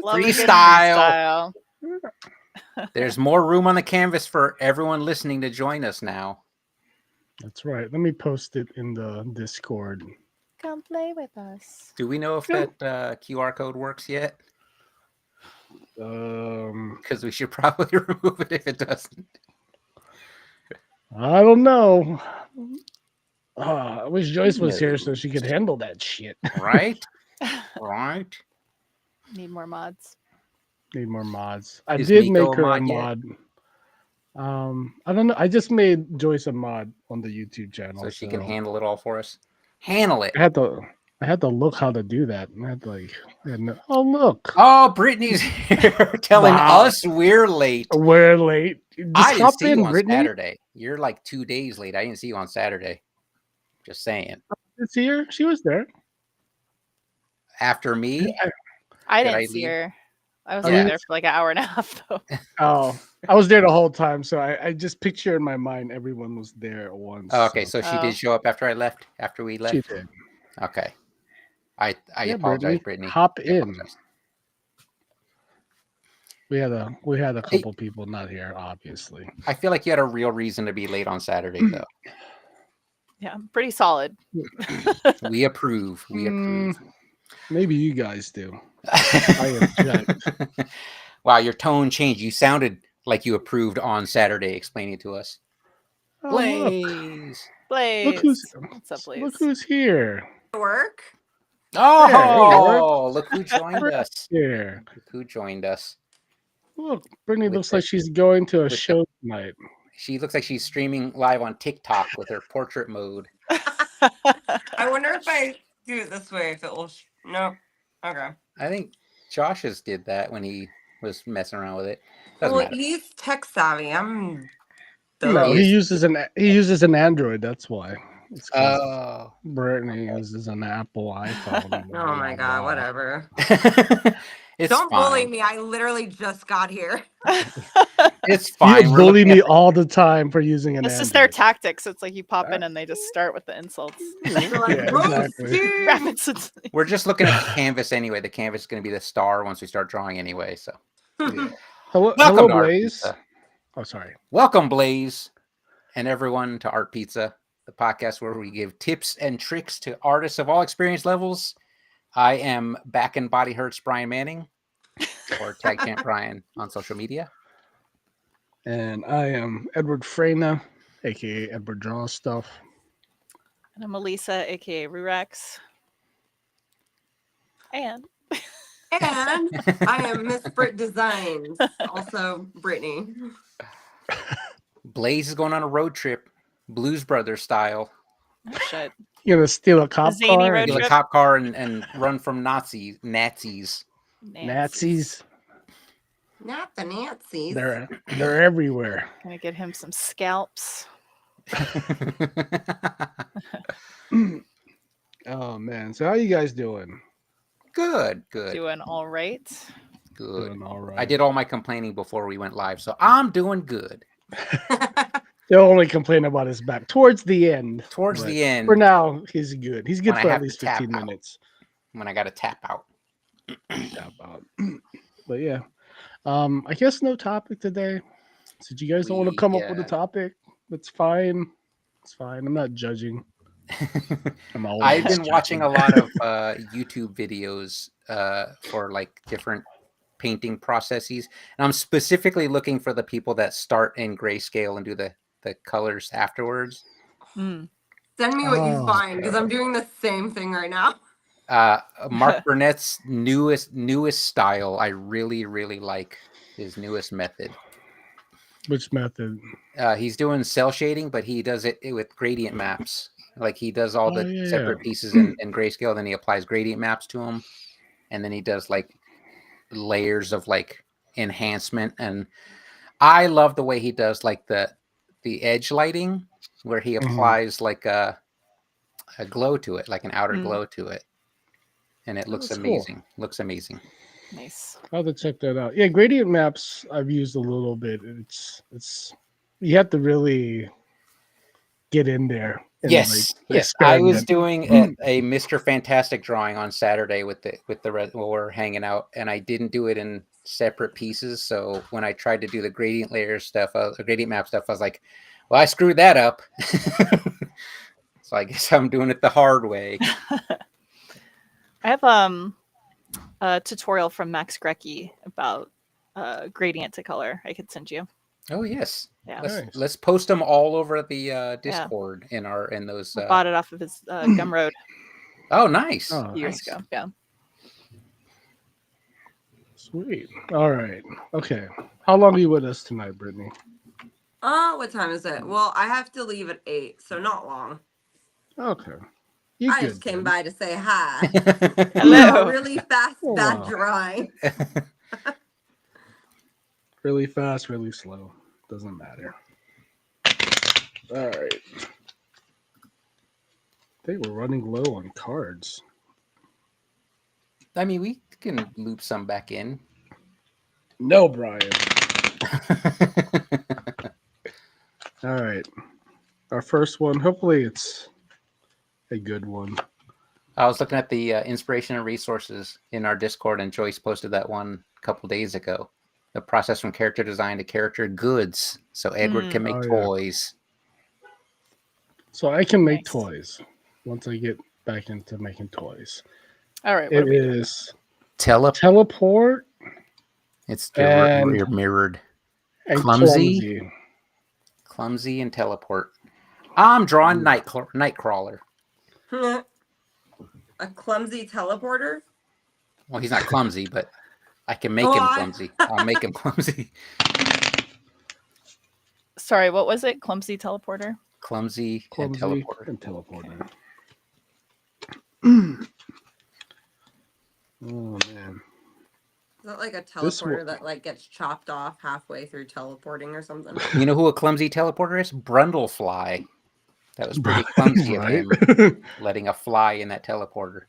Love a good Freestyle. freestyle. There's more room on the canvas for everyone listening to join us now. That's right. Let me post it in the Discord. Come play with us. Do we know if that QR code works yet? Because we should probably remove it if it doesn't. I don't know. I wish Joyce was here so she could handle that shit. Right? Right. Need more mods. Need more mods. I Is did Miko make her a mod yet? mod. I don't know. I just made Joyce a mod on the YouTube channel, So she can handle it all for us. Handle it. I had to look how to do that. And I had to oh look. Oh, Brittany's here telling us we're late. We're late. Just I didn't hop see in, you on Brittany. Saturday. You're like 2 days late. I didn't see you on Saturday. Just saying. See her? She was there. After me? I Did didn't I see leave? her. I was Yeah. only there for like an hour and a half though. Oh, I was there the whole time, so I just picture in my mind everyone was there at once. Oh, okay, so she did show up after I left. After we left. She did. Okay. I Yeah, apologize, Brittany. Hop I in. apologize. We had a couple people not here, obviously. I feel like you had a real reason to be late on Saturday, though. Yeah, pretty solid. We approve. We approve. Maybe you guys do. I object. Wow, your tone changed. You sounded like you approved on Saturday, explaining to us. Oh, Blaze. Blaze. What's up, Blaze? Look who's here. Work. Oh, look who joined us. Here. Look who joined us. Look, Brittany looks like she's going to a show tonight. She looks like she's streaming live on TikTok with her portrait mode. I wonder if I do it this way, if it will. No. Okay. I think Josh's did that when he was messing around with it. Well, Doesn't matter. he's tech savvy. I'm. No, he uses an Android. That's why. It's 'cause Oh, Brittany uses an Apple iPhone. Oh my god! Whatever. it's Don't fine. bully me. I literally just got here. It's fine. You We're bully looking me at- all the time for using an This Android. is their tactics. It's like you pop in and they just start with the insults. They're like, Yeah, roasted. Rapid We're just looking at the canvas anyway. The canvas is going to be the star once we start drawing anyway. So, Hello, welcome to Art Blaze. Pizza. Oh, sorry. Welcome, Blaze, and everyone to Art Pizza, the podcast where we give tips and tricks to artists of all experience levels. I am Back and Body Hurts Brian Manning, or Tag Champ Brian on social media. And I am Edward Freyna, aka Edward Draws Stuff. And I'm Elisa, aka Rurex. And And I am Miss Brit Designs, also Brittany. Blaze is going on a road trip, Blues Brothers style. oh, shit. You're gonna steal a cop zany car? road Steal a trip? cop car and run from Nazis. Nazis. Not the Nazis. They're everywhere. Gonna get him some scalps. Oh man. So how you guys doing? Good. Doing all right. Good. Doing all right. I did all my complaining before we went live, so I'm doing good. They'll only complain about his back towards the end. Towards But the end, For now, he's good. He's good When I for have at to least tap 15 out. minutes. when I got to tap out. Tap out. But yeah. I guess no topic today. Since you guys don't want to come up with a topic, that's fine. It's fine. I'm not judging. I'm always I've been judging. watching a lot of YouTube videos for like different painting processes, and I'm specifically looking for the people that start in grayscale and do the colors afterwards. Mm. Send me what you Oh, find, because I'm doing the same thing right now. Mark Burnett's newest style, I really like his newest method. Which method? He's doing cell shading, but he does it with gradient maps. Like he does all the yeah. separate pieces in grayscale, then he applies gradient maps to them, and then he does like layers of like enhancement. And I love the way he does like the edge lighting, where he applies like a glow to it, like an outer glow to it, and it looks That's amazing. Looks amazing. Nice. I'll have to check that out. Yeah, gradient maps I've used a little bit. It's you have to really get in there. And, Yes, like, yes. I was experiment. doing a Mr. Fantastic drawing on Saturday with the while we're hanging out, and I didn't do it in separate pieces. So when I tried to do the gradient layer stuff, the gradient map stuff, I was like, "Well, I screwed that up." So I guess I'm doing it the hard way. I have a tutorial from Max Grecki about gradient to color. I could send you. Oh yes, Yeah, Nice. let's post them all over the Discord in those. I bought it off of his Gumroad Oh, nice. Oh, years Nice. ago. Yeah. sweet. All right. Okay. How long are you with us tonight, Brittany? What time is it? Well, I have to leave at 8, so not long. Okay. You I good, just came then. by to say hi. Hello. Really fast, Oh, bad wow. drawing. Really fast, really slow. Doesn't matter. All right. I think we're running low on cards. I mean, we can loop some back in. No, Brian. All right. Our first one. Hopefully it's a good one. I was looking at the inspiration and resources in our Discord, and Joyce posted that one a couple days ago. The process from character design to character goods, so Edward can make Oh, yeah. toys. So I can make Nice. toys once I get back into making toys. All right. What It are we doing? is Teleport. teleport It's And- mirrored. and Clumsy? Clumsy and teleport. I'm drawing Nightcrawler. A clumsy teleporter? Well, he's not clumsy, but I can make Oh, him I- clumsy. I'll make him clumsy. Sorry, what was it? Clumsy teleporter? Clumsy and Clumsy teleporter. and teleporter. Oh man. Is that like a This teleporter one- that like gets chopped off halfway through teleporting or something? You know who a clumsy teleporter is? Brundlefly. That was pretty clumsy of him, letting a fly in that teleporter.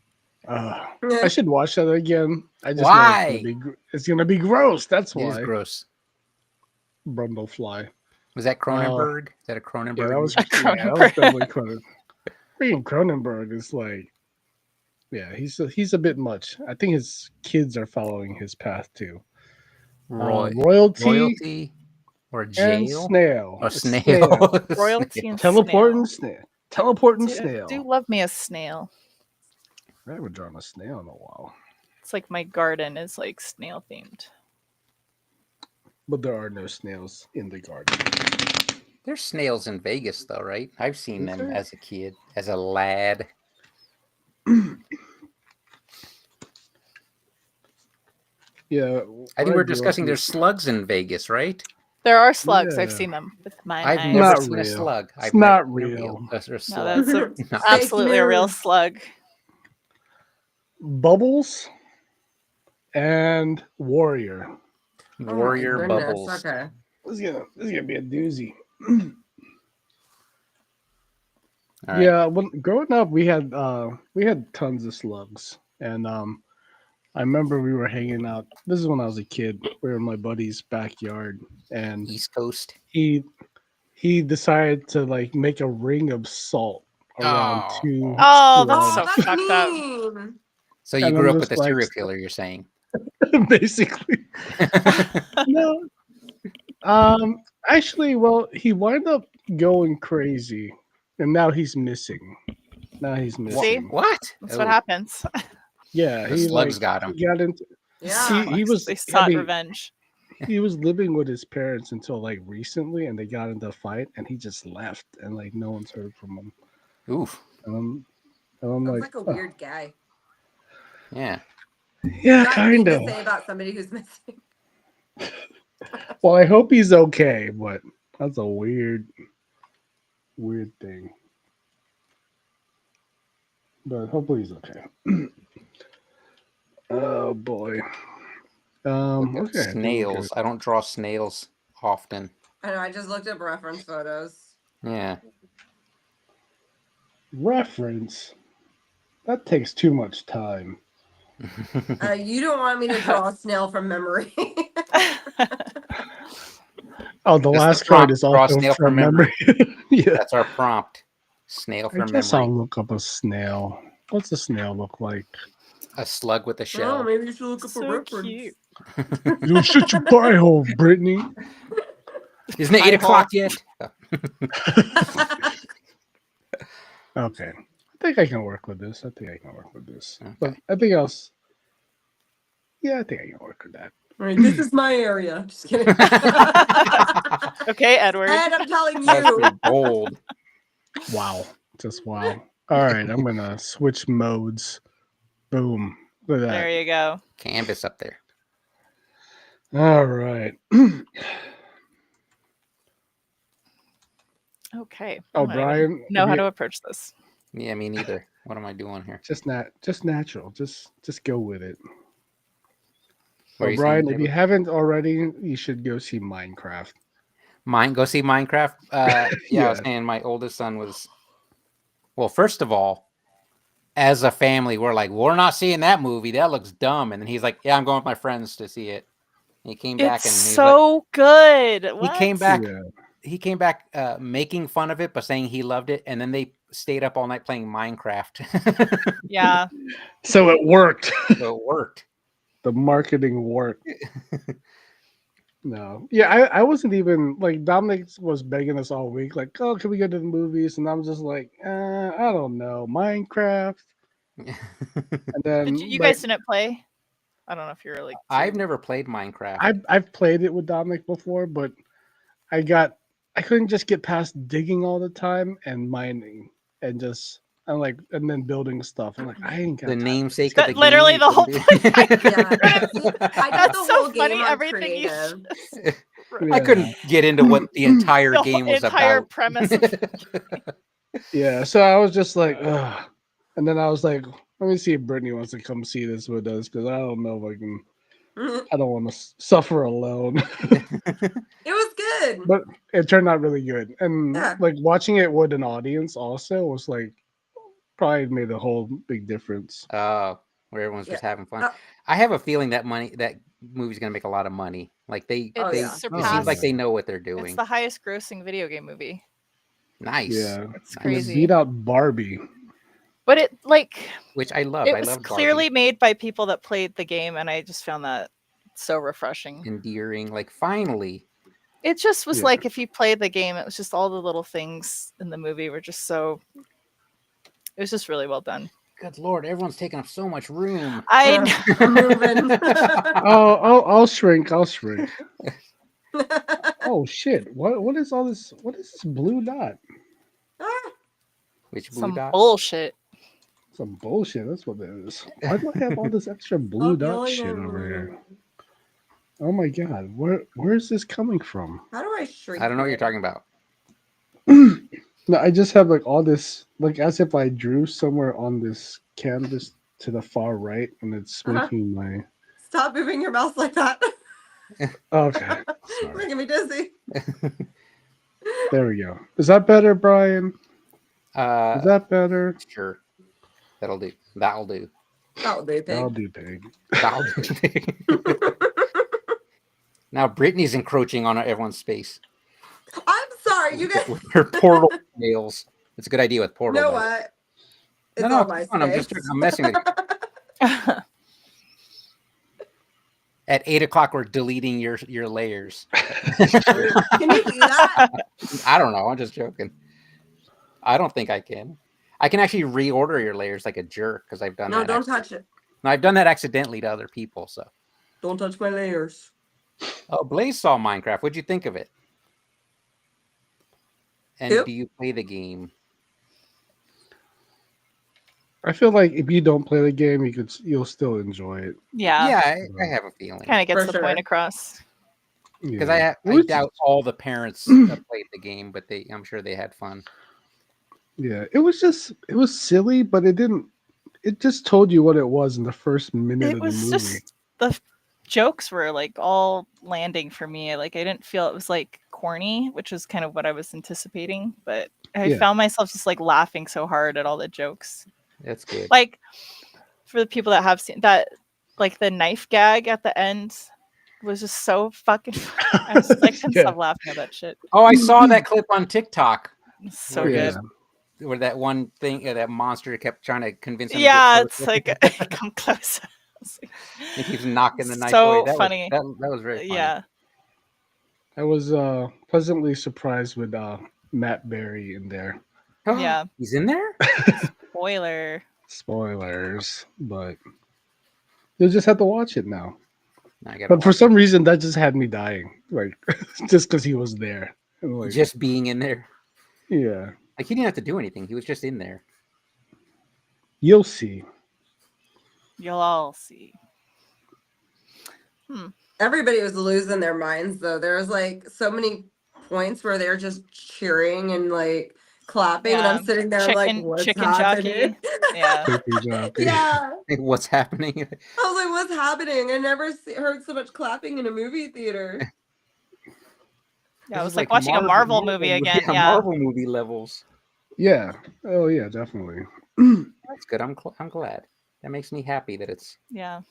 I should watch that again. I just know Why? it's gonna be gross. That's It is why. gross. Brundlefly. Was that Cronenberg? Is that a Cronenberg? Yeah, that was, movie? yeah, that was definitely Cronenberg. Freaking Cronenberg is like, yeah, he's a bit much. I think his kids are following his path too. Royalty or and jail snail. or It's snail. Royalty and Teleporting snail. snail. Teleporting Dude, I snail. do love me a snail. I haven't drawn a snail in a while, It's like my garden is like snail themed. but there are no snails in the garden. There's snails in Vegas, though, right? I've seen them Okay. as a kid, as a lad. Yeah, I think we're grew discussing up there's slugs in Vegas, right? There are slugs. I've Yeah. seen them with my I've eyes. never Not seen a real. slug. It's I've not never- real. There's a No, slug. that's No. absolutely a real news. slug. Bubbles and Warrior. Oh my Warrior goodness, bubbles. Okay. This is gonna be a doozy. All right. Yeah, when growing up, we had tons of slugs, and I remember we were hanging out. This is when I was a kid. We were in my buddy's backyard, and East Coast. he decided to like make a ring of salt around Oh. two. Oh, that's Oh, so that's fucked up. mean. So you And grew I'm up with just a like- serial killer, you're saying? basically. No. Actually, well, he wound up going crazy, and now he's missing. Now he's missing. See? What? That's Oh, what happens. Yeah, The he slugs like, got him. he got into. Yeah. He was. They I sought mean, revenge. he was living with his parents until like recently, and they got into a fight, and he just left, and like no one's heard from him. Oof. And I'm Sounds like, like a "Oh, weird guy. Yeah. yeah, Not mean kind to of. say about somebody who's missing. Well, I hope he's okay, but that's a weird thing. But hopefully he's okay. Oh boy. Look at Okay. I think we're snails. I don't draw snails often. I know. I just looked up reference photos. Yeah. good. Reference. That takes too much time. You don't want me to draw a snail from memory. Oh, the That's the last card prompt, is draw a also snail from from memory. Yeah. That's our prompt. Snail I from guess I'll memory. look up a snail. What's a snail look like? A slug with a Oh, shell. maybe you should look up a So reference. cute. You shut your pie hole, Brittany. Isn't it Pie 8 o'clock hole. yet? Okay. I think I can work with this. Okay. But I think else. Yeah, I think I can work with that. All right, this is my area. Just kidding. Okay, Edward. And I'm telling That's you. pretty bold. Wow. Just wow. All right, I'm gonna switch modes. Boom. Look at There that. you go. Canvas up there. All right. Okay. Oh, I don't even Brian. know how you- to approach this. Yeah, me neither. What am I doing here? just natural. Just go with it. Where Oh, you Brian, seeing if you David? haven't already, you should go see Minecraft. Go see Minecraft. I was Yeah. saying my oldest son was. Well, first of all, as a family, we're like, we're not seeing that movie. That looks dumb. And then he's like, yeah, I'm going with my friends to see it. And he came back It's and he's so good. like, What? he came back. Yeah. He came back making fun of it, but saying he loved it. And then they stayed up all night playing Minecraft. Yeah. So it worked. So it worked. The marketing worked. No. Yeah, I wasn't even like Dominic was begging us all week, like, oh, can we go to the movies? And I'm just like, I don't know. Minecraft. And then Did you guys didn't play? I don't know if you're like. I've too- never played Minecraft. I've played it with Dominic before, but I couldn't just get past digging all the time and mining and then building stuff. I'm like, I ain't got The time. namesake That of the literally game. the whole point. Yeah. I did That's the so whole funny. game on Everything you creative. I Yeah. couldn't get into what the entire The game was entire about. premise. Of, Yeah, so I was just like, ugh. And then I was like, let me see if Brittany wants to come see this with us because I don't know if I can. I don't want to suffer alone. It was good. But it turned out really good, and Yeah. like watching it with an audience also was like probably made a whole big difference. Where everyone's just Yeah. having fun. Uh, I have a feeling that movie's gonna make a lot of money. Like it's Oh, yeah. it surpassed. seems like they know what they're It's doing. the highest grossing video game movie. Nice. Yeah, It's and it crazy. beat out Barbie. But it Which I love. it I was love clearly made by people that played the game, and I just found that so refreshing. endearing. Like finally. It just was Yeah. like if you played the game, it was just all the little things in the movie were just so. It was just really well done. Good Lord, everyone's taking up so much room. I I'm moving. Oh, I'll shrink. Oh shit! What is all this? What is this blue dot? Which blue some dot? bullshit. Some bullshit. That's what it is. Why do I have all this extra blue Oh, dot yelling shit at over me. here? Oh my god, where's this coming from? How do I shrink? I don't know what you're it? talking about. No, I just have like all this, like as if I drew somewhere on this canvas to the far right, and it's Uh-huh. making my. Stop moving your mouse like that. Okay, sorry. Making me dizzy. There we go. Is that better, Brian? Is that better? Sure. That'll do. That'll do. That'll do, I'll pig. do pig. That'll do. Now Brittany's encroaching on everyone's space I'm sorry, you guys. with her portal nails. It's a good idea with You portal. know nails. what? It's No, all come my on, I'm space. I'm messing with you. At 8 o'clock, we're deleting your layers. Can you do that? I don't know. I'm just joking. I don't think I can. I can actually reorder your layers like a jerk because I've done No, that. don't touch it. No, I've done that accidentally to other people. So, Don't touch my layers. oh, Blaze saw Minecraft. What'd you think of it? And Who? do you play the game? I feel like if you don't play the game, you'll still enjoy it. Yeah. Yeah, I have a feeling Kind of gets For the point sure. across. because Yeah. I It was- doubt all the parents have played the game, but I'm sure they had fun. Yeah, it was silly, but it didn't. It just told you what it was in the first minute It of the was movie. just the jokes were like all landing for me. Like I didn't feel it was like corny, which is kind of what I was anticipating, but I Yeah. found myself just like laughing so hard at all the jokes. That's good. Like for the people that have seen that, like the knife gag at the end was just so fucking. I couldn't Yeah. stop laughing at that shit. Oh, I saw that clip on TikTok. So Where good. he's- Where that one thing, that monster kept trying to convince him. Yeah, to it's get like come close. It's like, he keeps knocking the knife so away. funny. That was very funny. Yeah. I was pleasantly surprised with Matt Berry in there. Yeah. He's in there? Spoiler. Spoilers, but you'll just have to watch it now. I gotta But for watch some reason, that just had me dying, like just because he was there. I'm it. like, Just being in there. yeah, Like he didn't have to do anything. He was just in there. you'll see. You'll all see. Everybody was losing their minds though. There was like so many points where they're just cheering and like clapping, and I'm Yeah. sitting there like, what's Chicken happening? jockey. Yeah. Chicken jockey. Yeah. Like, what's happening? I was like, what's happening? I never heard so much clapping in a movie theater. Yeah, it This was is like watching a Marvel movie again. Yeah. Marvel movie levels. Yeah. Oh yeah, definitely. That's good. I'm glad. That makes me happy that it's Yeah.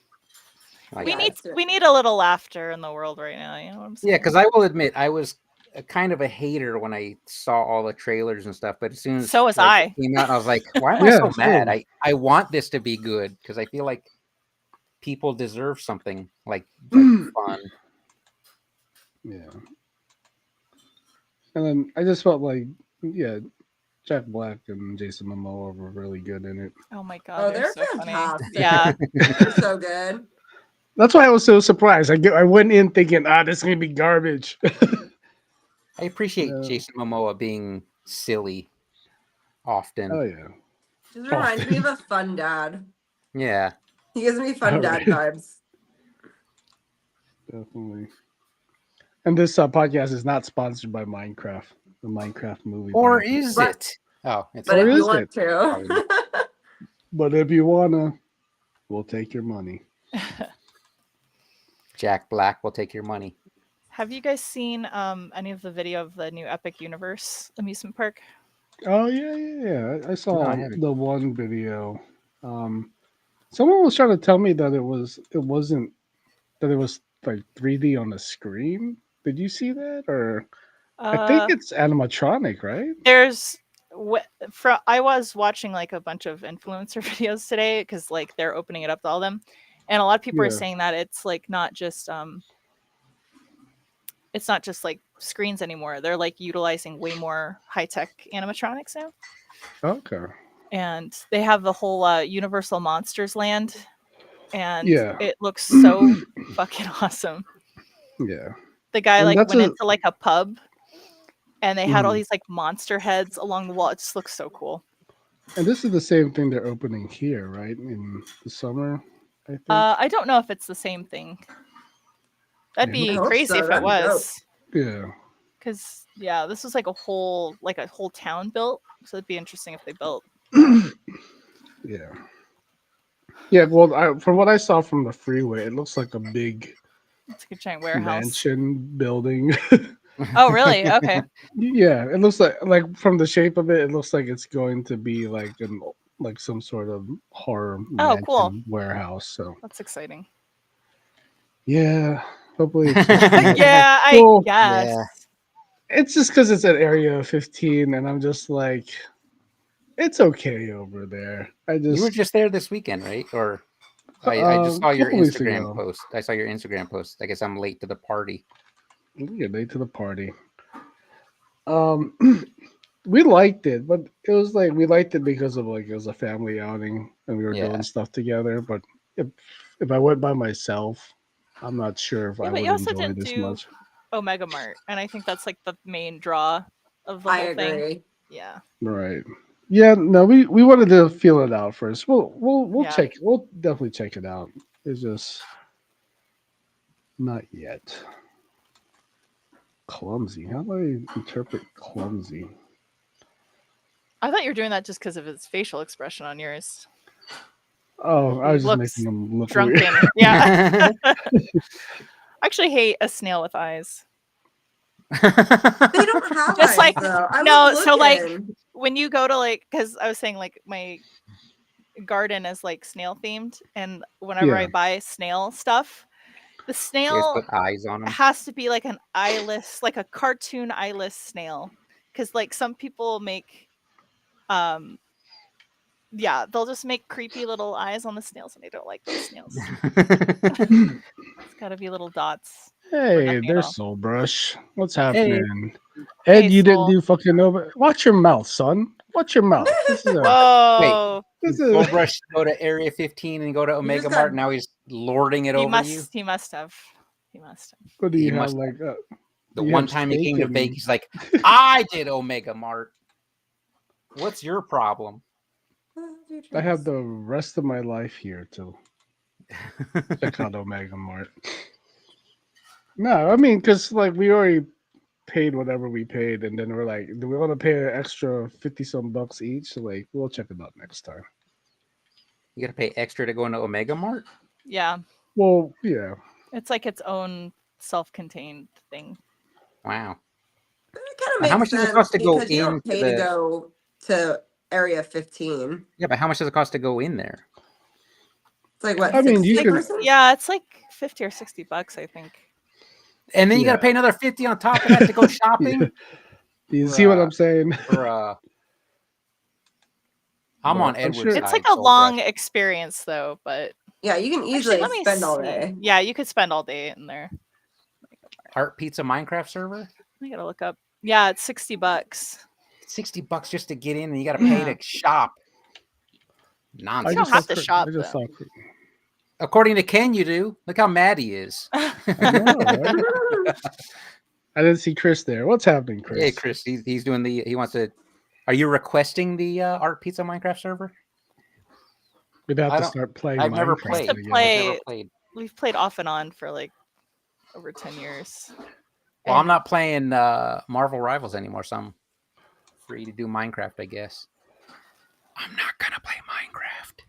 like We Yeah, need it's good. we need a little laughter in the world right now. You know what I'm saying? yeah, because I will admit I was a kind of a hater when I saw all the trailers and stuff, but as soon as So was like, I. it came out, I was like, why am I Yeah, so mad? same. I want this to be good because I feel like people deserve something like fun. Yeah. And then I just felt like, yeah, Jack Black and Jason Momoa were really good in it. Oh my god. Oh, they're they're so funny. fantastic. Yeah. They're so good. That's why I was so surprised. I went in thinking, this is gonna be garbage. I appreciate Yeah. Jason Momoa being silly often. Oh yeah, Just reminds me of a fun dad. Yeah. He gives me fun dad Alright. vibes. definitely. And this podcast is not sponsored by Minecraft, the Minecraft movie. Or podcast. is But- it? Oh, it's But Or if is you want it? to. But if you wanna, we'll take your money. Jack Black will take your money. Have you guys seen any of the video of the new Epic Universe amusement park? Oh yeah. I saw No, I haven't. the one video. Someone was trying to tell me that it wasn't that it was like 3D on the screen. Did you see that? Or I think it's animatronic, right? There's I was watching like a bunch of influencer videos today because like they're opening it up to all them, and a lot of people are Yeah. saying that it's like not just like screens anymore. They're like utilizing way more high-tech animatronics now, Okay. and they have the whole Universal Monsters Land, and Yeah. it looks so fucking awesome. Yeah. The guy And like that's went a- into like a pub, and they had all Mhm. these like monster heads along the wall. It just looks so cool. And this is the same thing they're opening here, right? In the summer, I think. I don't know if it's the same thing. That'd Yeah, be I hope crazy so. if it That'd be dope. was. yeah. Because yeah, this was like a whole town built. So it'd be interesting if they built. Yeah. Yeah, well, from what I saw from the freeway, it looks like a big It's like a giant warehouse. mansion building. Oh really? Okay. Yeah, it looks like from the shape of it, it looks like it's going to be like some sort of horror Oh, cool. mansion warehouse. So That's exciting. yeah, hopefully. It's Yeah, I Well, guess. yeah. It's just because it's at Area 15, and I'm just like, it's okay over there. You were just there this weekend, right? Or I just saw your couple weeks Instagram ago. post. I saw your Instagram post. I guess I'm late to the party. Yeah, late to the party. We liked it, but it was like we liked it because of like it was a family outing and we were Yeah. doing stuff together. But if I went by myself, I'm not sure if Yeah, I but would you also enjoy didn't this do much. Omega Mart, and I think that's like the main draw of the I whole thing. agree. Yeah. Right. Yeah, no, we wanted to feel it out first. We'll Yeah. check. We'll definitely check it out. It's just not yet. Clumsy. How do I interpret clumsy? I thought you were doing that just because of his facial expression on yours. Oh, I He was just looks making him look Drunken. weird. Yeah. I actually hate a snail with eyes. They don't have Just eyes, like- though. I no, was so, like, looking. When you go to like, because I was saying like my garden is like snail themed, and whenever I Yeah. buy snail stuff, the You guys snail put eyes on them. has to be like an eyeless, like a cartoon eyeless snail. because like some people make, yeah, they'll just make creepy little eyes on the snails, and I don't like those snails. It's got to be little dots. Hey, nothing at there's all. Soul Brush. What's Hey. happening? Ed, Hey, you didn't Soul. do fucking over. Watch your mouth, son. Watch your mouth. This is a. Whoa! This Full is. brush, go to Area 15 and go to Omega just Mart. got- Now he's lording it He over must. you. He must have. He must have. What do He you have must- like? The you one have time he steak came to and- Vegas, he's like, I did Omega Mart. What's your problem? I have the rest of my life here to check out Omega Mart. No, I mean, because like we already paid whatever we paid, and then we're like, do we want to pay an extra 50-some bucks each? So, like, we'll check it out next time. You got to pay extra to go into Omega Mart? Yeah, Well, yeah. it's like its own self-contained thing. Wow. It kind of Now, how makes much does it sense cost to go because you don't into pay the- to go to Area 15. Yeah, but how much does it cost to go in there? It's like what? I mean, you 60 could- person? Yeah, it's like 50 or 60 bucks, I think. And then you got Yeah. to pay another 50 on top of that to go shopping? Do you see what Bruh. I'm saying? For I'm Well, on I'm Edward's sure- side. It's like a Soul long Brush. experience, though. But Yeah, you can actually, easily let me spend all see. day. Yeah, you could spend all day in there. Art Pizza Minecraft server? I gotta look up. Yeah, it's 60 bucks. $60 just to get in, and you got to pay Yeah. to shop. You Nonsense. don't have to saw shop, I just though. saw According to Ken, you do. Look how mad he is. I know, right? I didn't see Chris there. What's happening, Chris? Hey, Chris, he's doing the. He wants to. Are you requesting the Art Pizza Minecraft server? We'd have I to don't- start playing. I've never Minecraft played. To again. play- I've never played. We've played off and on for like over 10 years. Well, I'm not playing Marvel Rivals anymore, so I'm free to do Minecraft, I guess. I'm not gonna play Minecraft.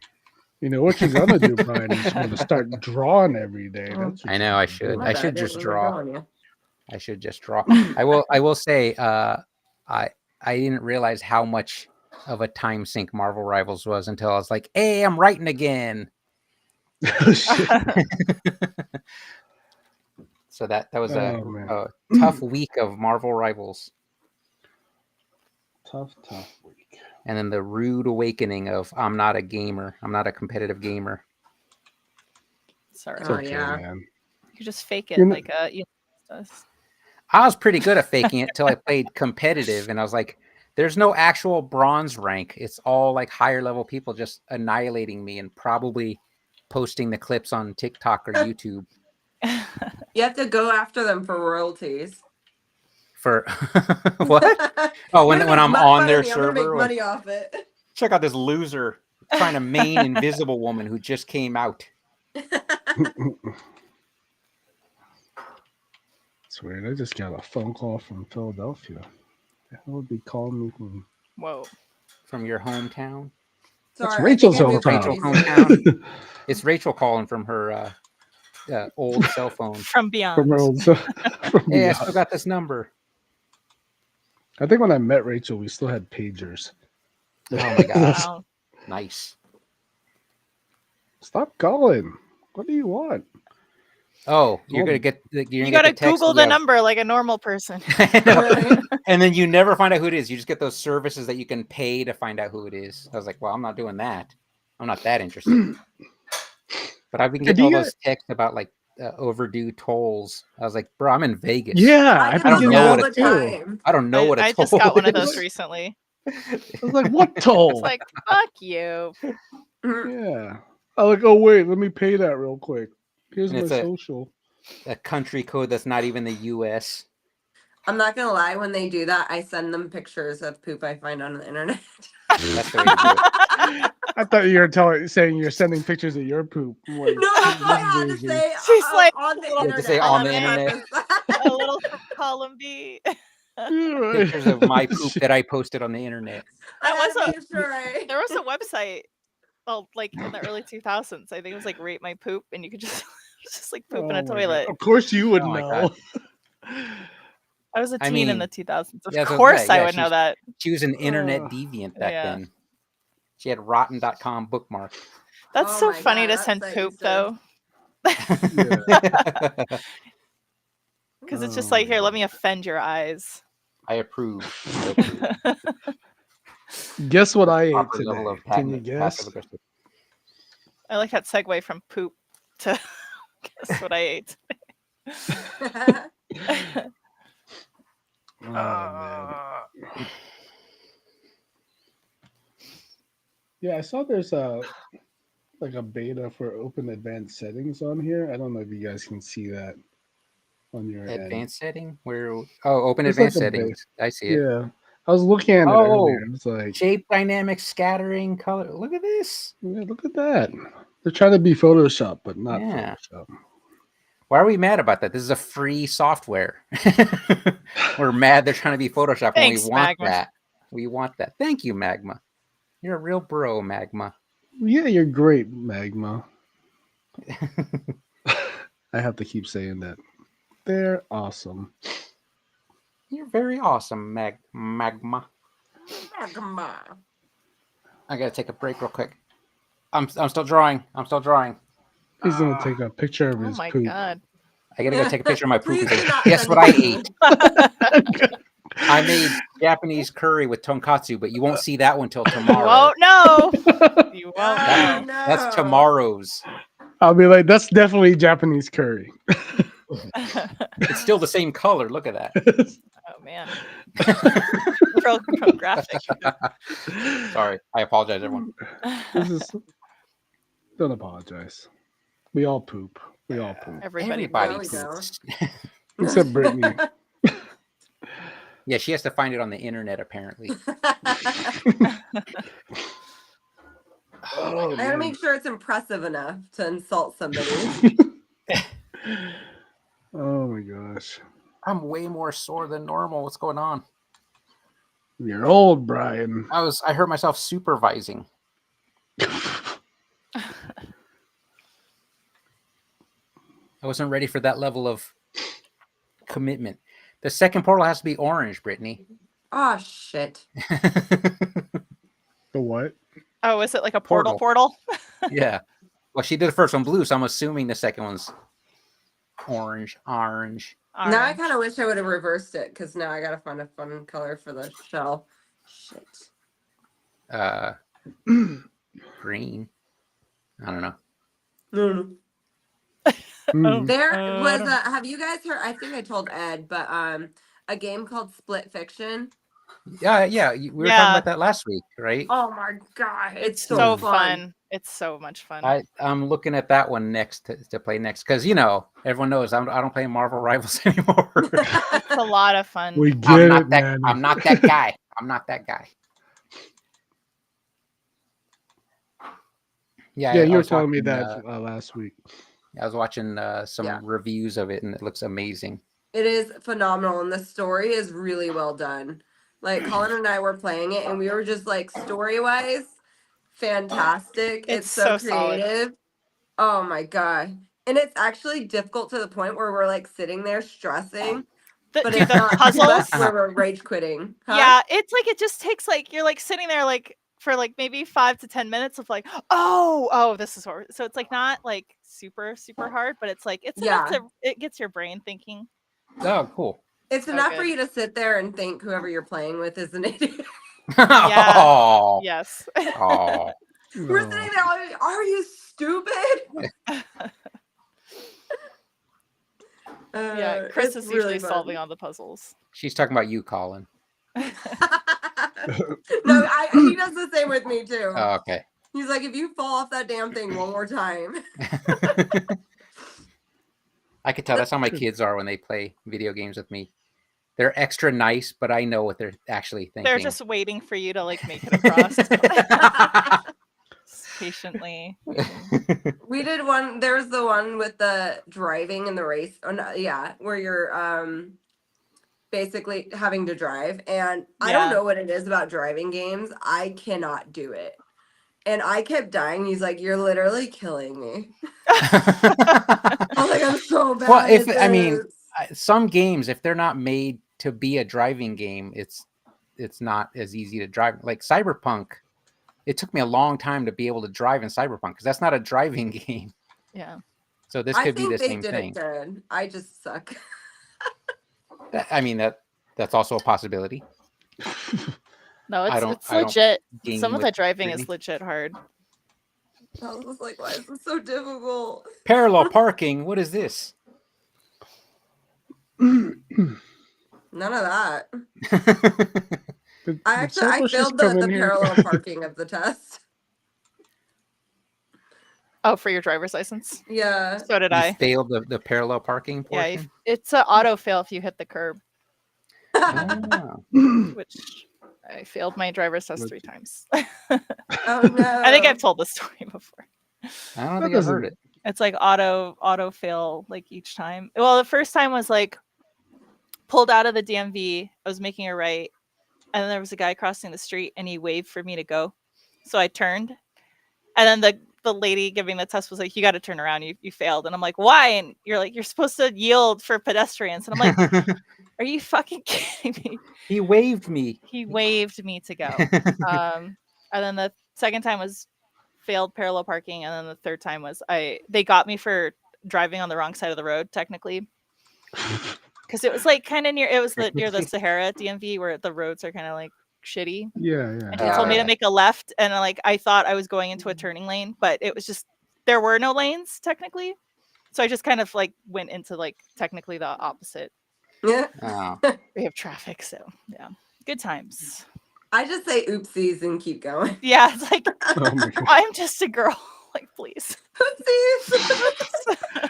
You know what you're gonna do, Brian? Is you're gonna start drawing every day. That's what I know. I should. My I bad, should didn't just remember draw. calling you. I should just draw. I will. I will say. I didn't realize how much of a time sink Marvel Rivals was until I was like, "Hey, I'm writing again." Oh, shit. So that was Oh, man. a tough week of Marvel Rivals, Tough week. and then the rude awakening of I'm not a gamer. I'm not a competitive gamer. Sorry. It's Oh, okay, yeah. man. You could just fake it You're not- like Elon does. I was pretty good at faking it till I played competitive, and I was like, "There's no actual bronze rank. It's all like higher level people just annihilating me and probably posting the clips on TikTok or YouTube You have to go after them for royalties. for what? Oh, when You're when gonna I'm make on fun their of me, I'm gonna make server. money off it. Check out this loser trying to main Invisible Woman who just came out. It's weird. I just got a phone call from Philadelphia. The hell would be calling me from? Whoa. From your hometown. That's Sorry, I Rachel's think I moved hometown. Rachel's places. hometown. It's Rachel calling from her old cell phone. From beyond. From her old, from Hey, I beyond. still got this number. I think when I met Rachel, we still had pagers. Oh my god, Wow. nice. Stop calling. What do you want? Oh, you're Cool. gonna get. You're You gonna gotta get the text Google and the you have- number like a normal person. I know. And then you never find out who it is. You just get those services that you can pay to find out who it is. I was like, well, I'm not doing that. I'm not that interested. But I've been Hey, getting do all you those texts about like overdue tolls. I was like, bro, I'm in Vegas. Yeah, I I've get been don't those getting know all what the that too. time. I don't know what a I toll just got one of those is. recently. I was like, what toll? It's like, fuck you. Yeah. I'm like, oh wait, let me pay that real quick. Here's And my it's a- social. A country code that's not even the U.S. I'm not gonna lie, when they do that, I send them pictures of poop I find on the internet. That's the way to do it. I thought you were saying you're sending pictures of your poop. I'm like, No, I had to amazing. say She's like, on the You have to internet. say I on the haven't had internet. this- A little from column B. Yeah, right. Pictures of my poop that I posted on the internet. I There had was to a- make sure I. There was a website, well, like in the early 2000s. I think it was like Rate My Poop, and you could just just like poop in Oh a my God. toilet. Of course you would Oh my know. I was a I teen in mean, the 2000s. Of yeah, so- course, yeah, I yeah, would know she's- that. She was an internet Ugh. deviant back Yeah. then. She had rotten.com bookmark. That's Oh so my funny God, to that send site poop used to- though, because it's just Oh like, my here, let God. me offend your eyes. I approve. I approve. Guess what I ate Proper today? level of Can you passive guess? aggressive. I like that segue from poop to guess what I ate. Oh man. Yeah, I saw there's a beta for open advanced settings on here. I don't know if you guys can see that on your end. Advanced setting? Where? Oh, open It's like advanced a settings. I see it. Yeah. I was looking at it Oh, earlier. It's like, shape dynamic scattering color. Look at this. yeah, look at that. They're trying to be Photoshop, but not Yeah. Photoshop. Why are we mad about that? This is a free software. We're mad they're trying to be Photoshop, and we Thanks, want Magma. that. We want that. Thank you, Magma. You're a real bro, Magma. Yeah, you're great, Magma. I have to keep saying that. They're awesome. You're very awesome, Magma. Magma. I gotta take a break real quick. I'm still drawing. I'm still drawing. He's gonna take a picture of Oh his my poop. god. I gotta go take a picture of my poop. Please do not Guess send what I it to me. ate? I made Japanese curry with tonkatsu, but you won't see that one till You tomorrow. won't know. You won't Oh, know. no. That's tomorrow's. I'll be like, that's definitely Japanese curry. It's still the same color. Look at that. Oh man. Real graphic. Sorry. I apologize, everyone. This is don't apologize. We all poop. We all poop. Everybody. No, we poops. Except Brittany. Yeah, she has to find it on the internet, apparently. Oh, I gotta man. make sure it's impressive enough to insult somebody. Oh my gosh. I'm way more sore than normal. What's going on? You're old, Brian. I heard myself supervising. I wasn't ready for that level of commitment. The second portal has to be orange, Brittany. Oh shit. The what? Oh, is it like a portal? Yeah. Well, she did the first one blue, so I'm assuming the second one's orange. Now I Orange. kind of wish I would have reversed it because now I gotta find a fun color for the shell. Shit. Green. I don't know. No. Mm. There I was don't- a. Have you guys heard? I think I told Ed, but a game called Split Fiction. Yeah. We were talking about that last week, right? Oh my god, it's So so fun. It's so much fun. I'm looking at that one next to play next because everyone knows I don't play Marvel Rivals anymore. It's a lot of fun. We get it, that, man. I'm not that guy. I'm not that guy. Yeah, Yeah, I you were was telling me watching, that last week. I was watching some Yeah. reviews of it, and it looks amazing. It is phenomenal, and the story is really well done. Like Colin and I were playing it, and we were just like, story wise, fantastic. It's so solid. creative. Oh my god. And it's actually difficult to the point where we're like sitting there stressing, but Dude, it's the not puzzles. where we're rage quitting. Huh? Yeah, it's like it just takes like you're like sitting there like for like maybe 5 to 10 minutes of like, oh, this is hard. So it's like not like super hard, but it's like it's enough Yeah. to it gets your brain thinking. Oh, cool. It's So enough for good. you to sit there and think whoever you're playing with is an idiot. Yeah. Oh, Yes. oh. We're sitting there like, are you stupid? Yeah, Chris it's is usually really fun. solving all the puzzles. She's talking about you, Colin. No, he does the same with me too. Oh, okay. He's like, if you fall off that damn thing one more time. I could tell that's how my kids are when they play video games with me. They're extra nice, but I know what they're actually thinking. They're just waiting for you to like make it across patiently. We did one. There's the one with the driving and the race. Oh, no, yeah, where you're basically having to drive. And I don't Yeah. know what it is about driving games. I cannot do it. And I kept dying. He's like, you're literally killing me. I was like, I'm so bad. Well, if at I mean, this." some games, if they're not made to be a driving game, it's not as easy to drive. Like Cyberpunk, it took me a long time to be able to drive in Cyberpunk because that's not a driving game. Yeah. So this I could be think the they same did thing. it good. I just suck. I mean that That's also a possibility. No, I it's don't- it's I don't legit. game Some of with the driving is Brittany. legit hard. I was just like, why is this so difficult? Parallel parking. What is this? None of that. Did I Silverfish failed come the in here? parallel parking of the test. Oh, for your driver's license? Yeah. So did You I. failed the parallel parking Yeah, portion. it's an auto fail if you hit the curb, Ah. which I failed my driver's test Which- 3 times. Oh no. I think I've told this story before. I don't That think I've heard doesn't- it. It's like auto fail like each time. Well, the first time was like pulled out of the DMV. I was making a right, and then there was a guy crossing the street, and he waved for me to go. So I turned, and then the lady giving the test was like, "You got to turn around. You failed." And I'm like, "Why?" And you're like, "You're supposed to yield for pedestrians." And I'm like, "Are you fucking kidding me?" He waved me. He waved me to go. And then the second time was failed parallel parking, and then the third time was they got me for driving on the wrong side of the road technically, because it was like kind of near near the Sahara DMV where the roads are kind of like shitty, Yeah, and yeah. he told me yeah. to make a left, and like I thought I was going into a turning lane, but it was just there were no lanes technically, so I just kind of like went into like technically the opposite Yeah. Oh. way of traffic. So yeah, good times. I just say oopsies and keep going. Yeah, it's like Oh my god. I'm just a girl. Like, please. Oopsies.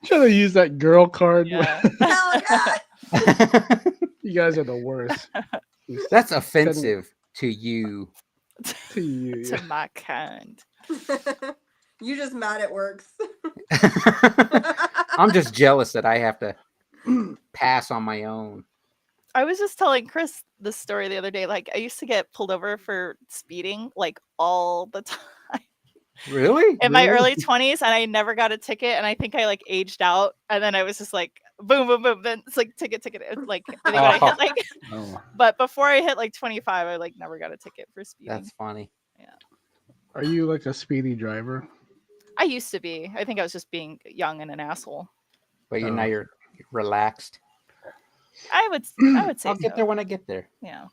Trying to use that girl card. Yeah. Hell yeah. You guys are the worst. That's offensive to you. To you. To my kind. You just mad it works. I'm just jealous that I have to pass on my own. I was just telling Chris this story the other day. Like, I used to get pulled over for speeding like all the time Really? in my Really? early 20s, and I never got a ticket. And I think I like aged out, and then I was just like, boom, boom, boom. Then it's like ticket. It's like I think when I hit like, Oh. but before I hit like 25, I like never got a ticket for speeding. That's funny. Are you like a speedy driver? I used to be. I think I was just being young and an asshole. But now Oh. you're relaxed. I would say I'll get so. there when I get there. Yeah.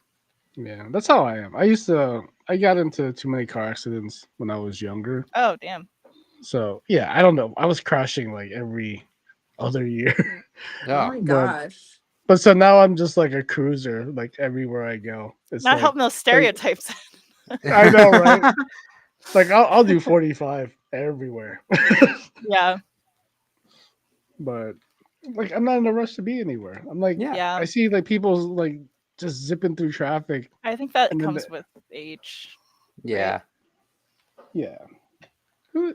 Yeah, that's how I am. I got into too many car accidents when I was younger. Oh, damn. So yeah, I don't know. I was crashing like every other year. Oh Oh, my but- gosh. But so now I'm just like a cruiser, like everywhere I go. It's Not like, helping those stereotypes. I know, right? Like I'll do 45 everywhere. Yeah. But like I'm not in a rush to be anywhere. I'm like, yeah. Yeah. I see like people like just zipping through traffic. I think that And then comes the- with age. Yeah. Yeah. Who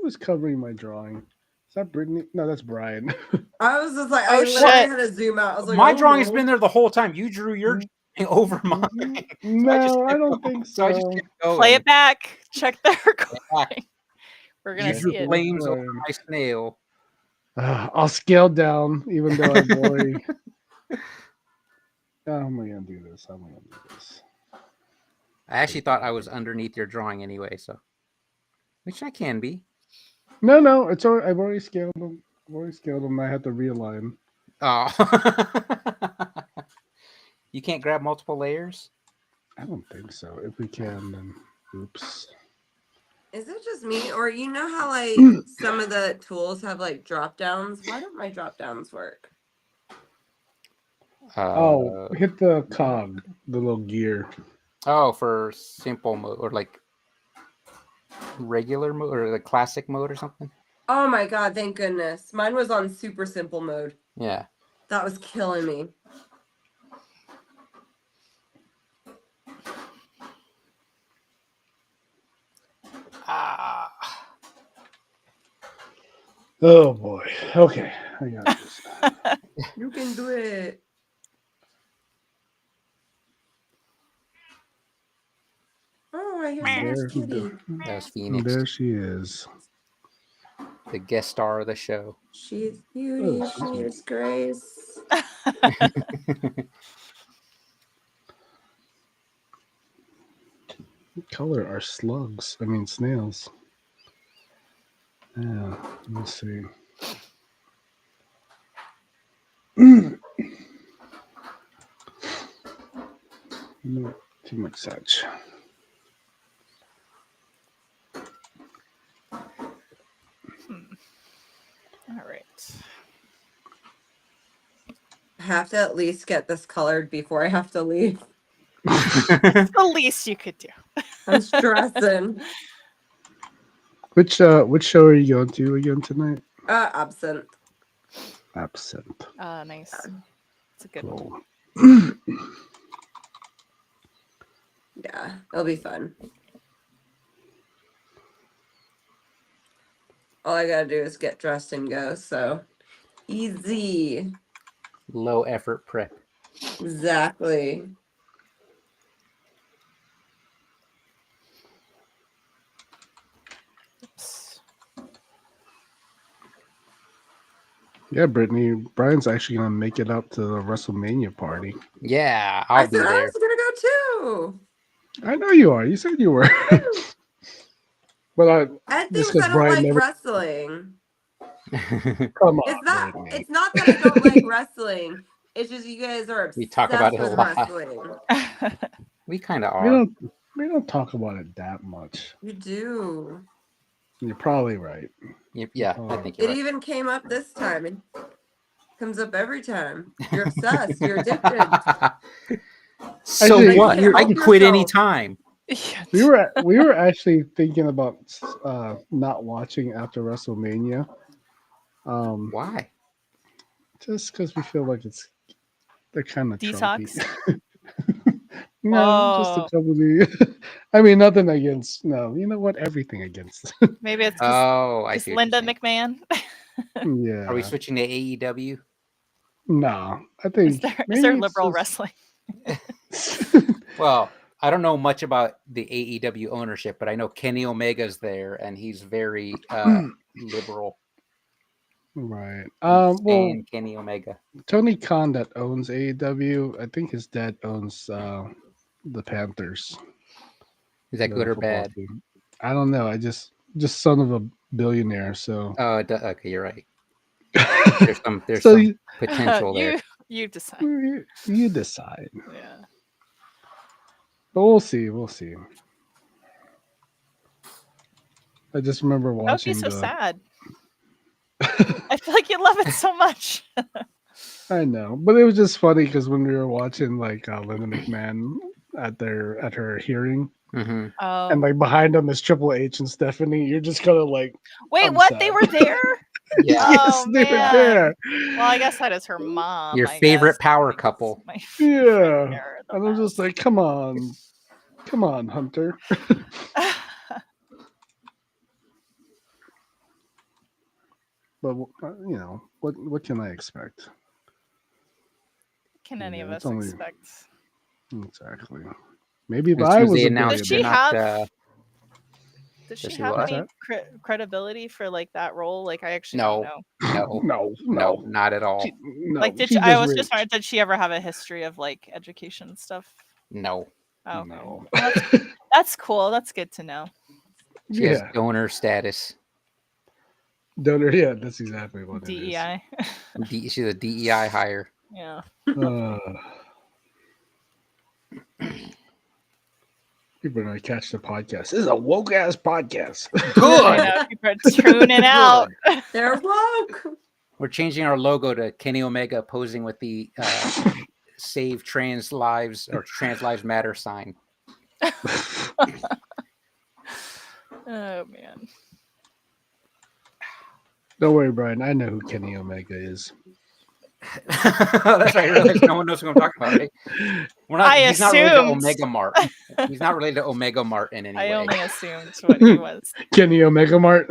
was covering my drawing? Is that Brittany? No, that's Brian. I was just like, Oh, I literally shit. had to zoom out. I was like, My oh, drawing has no. been there the whole time. You drew your drawing over mine. No, I don't think so. I just kept going. Play it back. Check the back. recording. We're gonna You drew see it. flames over Right. my snail. I'll scale down, even though I'm boring. How am I gonna do this? How am I gonna do this? I actually thought I was underneath your drawing anyway, so which I can be. No, it's already. I've already scaled them. I had to realign. Oh. You can't grab multiple layers? I don't think so. If we can, then oops. Is it just me? Or you know how like some of the tools have like drop downs? Why don't my drop downs work? Oh, hit the cog, the little gear. Oh, for simple mode or like regular mode or the classic mode or something? Oh my god, thank goodness. Mine was on super simple mode. Yeah. That was killing me. Ah. Oh boy. Okay, I got this. You can do it. Oh, I hear There, someone's kitty. That was Phoenix, there she is. the guest star of the show. She's beauty, Oh, she is grace. What color are slugs? I mean snails. Yeah, let's see. No, too much such. All right. I have to at least get this colored before I have to leave. It's the least you could do. I'm stressing. Which show are you going to again tonight? Absinthe. Absinthe. Nice. It's a good one. Cool. Yeah, it'll be fun. All I gotta do is get dressed and go, so easy. Low effort prep. Exactly. Oops. Yeah, Brittany. Brian's actually gonna make it up to the WrestleMania party. Yeah, I I'll be said I there. was gonna go too. I know you are. You said you were. But Ed Just thinks 'cause I don't Brian like never- wrestling. come on. It's Brittany. not that I don't like wrestling. It's just you guys are obsessed We talk about it a with lot. wrestling. We kind of We are. don't talk about it that much. You do. You're probably right. Yeah, I think you're It right. even came up this time. It comes up every time. You're obsessed. You're addicted. So Actually, what? you I help can quit yourself. anytime. Yeah. We were actually thinking about not watching after WrestleMania. Why? Just because we feel like they're kind of Detox? No, just a Whoa. couple of the. I mean, nothing against. No, you know what? Everything against. Maybe it's Oh, I just see. what you're Linda saying. McMahon. Yeah. Are we switching to E AEW? No, I Is think there maybe it's liberal just- wrestling? Well, I don't know much about the AEW ownership, but I know Kenny Omega's there, and he's very liberal. Right. Well, Well, Kenny Omega. Tony Khan that owns AEW. I think his dad owns the Panthers. Is that the good or football bad? team. I don't know. I just son of a billionaire. So. Oh, okay, you're right. There's So some potential there. You decide. you decide. Yeah. But we'll see. We'll see. I just remember That would watching be so the. sad. I feel like you love it so much. I know, but it was just funny because when we were watching like Linda McMahon at her hearing, Hmm. Oh. and like behind them is Triple H and Stephanie, you're just kind of like, Wait, I'm what? sad. They were there? Yeah. yes, Oh, they were man. there. Well, I guess that is her mom. Your I favorite guess. power It's couple. my Yeah, favorite pair, the and I'm just best. like, come on, Hunter. But you know, what can I expect? Can any of Yeah, us it's only- expect? Exactly. Maybe if As I soon as was they a announced Does they're she not, have- Does Does she she have what? any credibility for like that role? Like, I actually No. don't know. no, not at all. No, Like, did she's I was rich. just wondering, did she ever have a history of like education and stuff? No. Oh, okay. No. Well, that's cool. That's good to know. She has Yeah, donor status. donor. Yeah, that's exactly what it DEI. She's a DEI hire. Yeah. is. People are gonna catch the podcast. This is a woke ass podcast. I know people are tuning out. They're woke. We're changing our logo to Kenny Omega posing with the Save Trans Lives or Trans Lives Matter sign. Oh man. Don't worry, Brian. I know who Kenny Omega is. That's right. I realized no one knows who I'm talking about. Right? He's not related to assumed. Omega Mart. He's not related to Omega Mart in any I way. only assumed what he was. Kenny Omega Mart.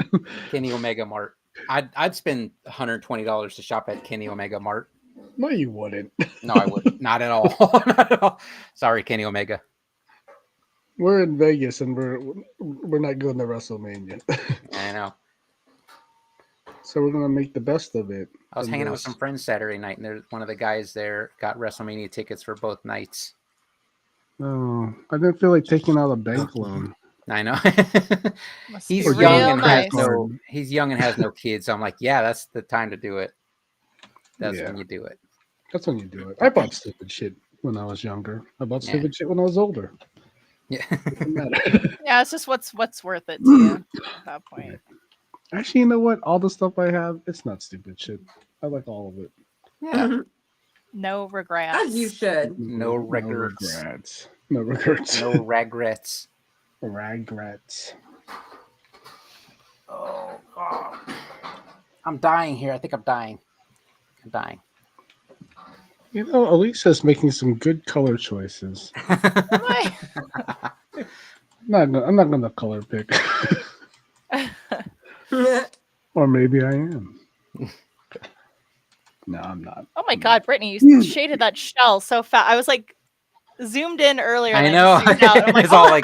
Kenny Omega Mart. I'd spend $120 to shop at Kenny Omega Mart. No, you wouldn't. No, I wouldn't. Not at all. Not at all. Sorry, Kenny Omega. We're in Vegas and we're not going to WrestleMania, I know. so we're gonna make the best of it. I was And hanging out with there's- some friends Saturday night, and there's one of the guys there got WrestleMania tickets for both nights. Oh, I didn't feel like taking out a bank loan. I know. Must He's be Or young real and nice. has no. He's young and has no kids. So I'm like, yeah, that's the time to do it. That's Yeah. when you do it. That's when you do it. I bought stupid shit when I was younger. I bought Yeah. stupid shit when I was older. Yeah. Doesn't matter. Yeah, it's just what's worth it to you at that point. Actually, you know what? All the stuff I have, it's not stupid shit. I like all of it. Yeah. No regrets. As you should. No regrets. regrets. No regrets. No regrets. regrets. Oh God. I'm dying here. I think I'm dying. I'm dying. You know, Elisa's making some good color choices. Why? I'm not gonna color pick. Or maybe I am. No, I'm not. Oh my God, Brittany, you shaded that shell so fast. I was like zoomed in earlier. I and know. just zoomed out. I'm like, It's all oh, like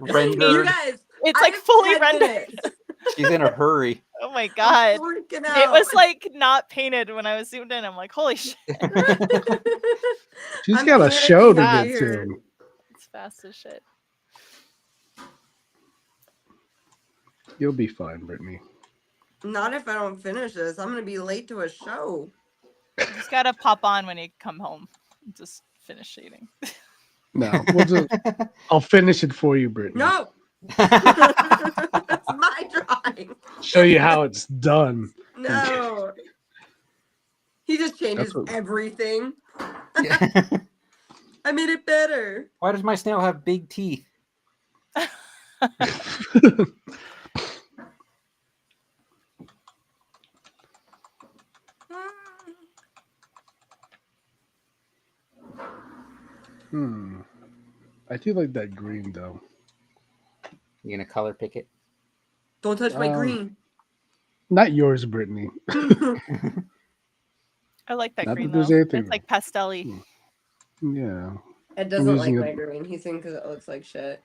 You rendered. guys, it's I like have fully 10 rendered. minutes. She's in a hurry. Oh my I'm God. freaking It was out. like not painted when I was zoomed in. I'm like, holy shit, She's I'm got a show to panicking get here. to. it's fast as shit. You'll be fine, Brittany. Not if I don't finish this. I'm gonna be late to a show. You just gotta pop on when you come home. Just finish shading. No, I'll finish it for you, Brittany. No, it's my drawing. Show you how it's done. No, he just changes That's what- everything. I made it better. Why does my snail have big teeth? I do like that green though. You gonna color pick it? Don't touch my green. Not yours, Brittany. I like that Not green that there's though. anything It's like pastel-y. Yeah. It doesn't like using my it- green. He's saying because it looks like shit.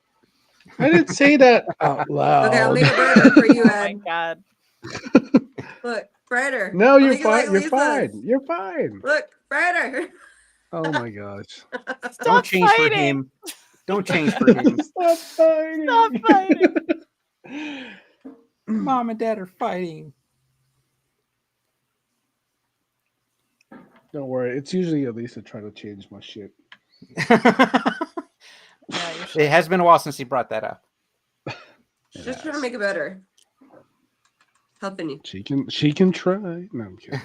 I didn't say that out loud. Okay, I'll make it brighter for you, Oh my Ed. God. Look, brighter. No, I'll you're make it like fine. You're Lisa's. fine. You're fine. Look, brighter. Oh my gosh. Don't Stop change for fighting. him. Don't change for him. Stop fighting. Stop fighting. Mom and Dad are fighting. Don't worry. It's usually Elisa trying to change my shit. Yeah, you're It has been a while since he brought that up. Just trying to make it better. Helping you. She can try. No, I'm kidding.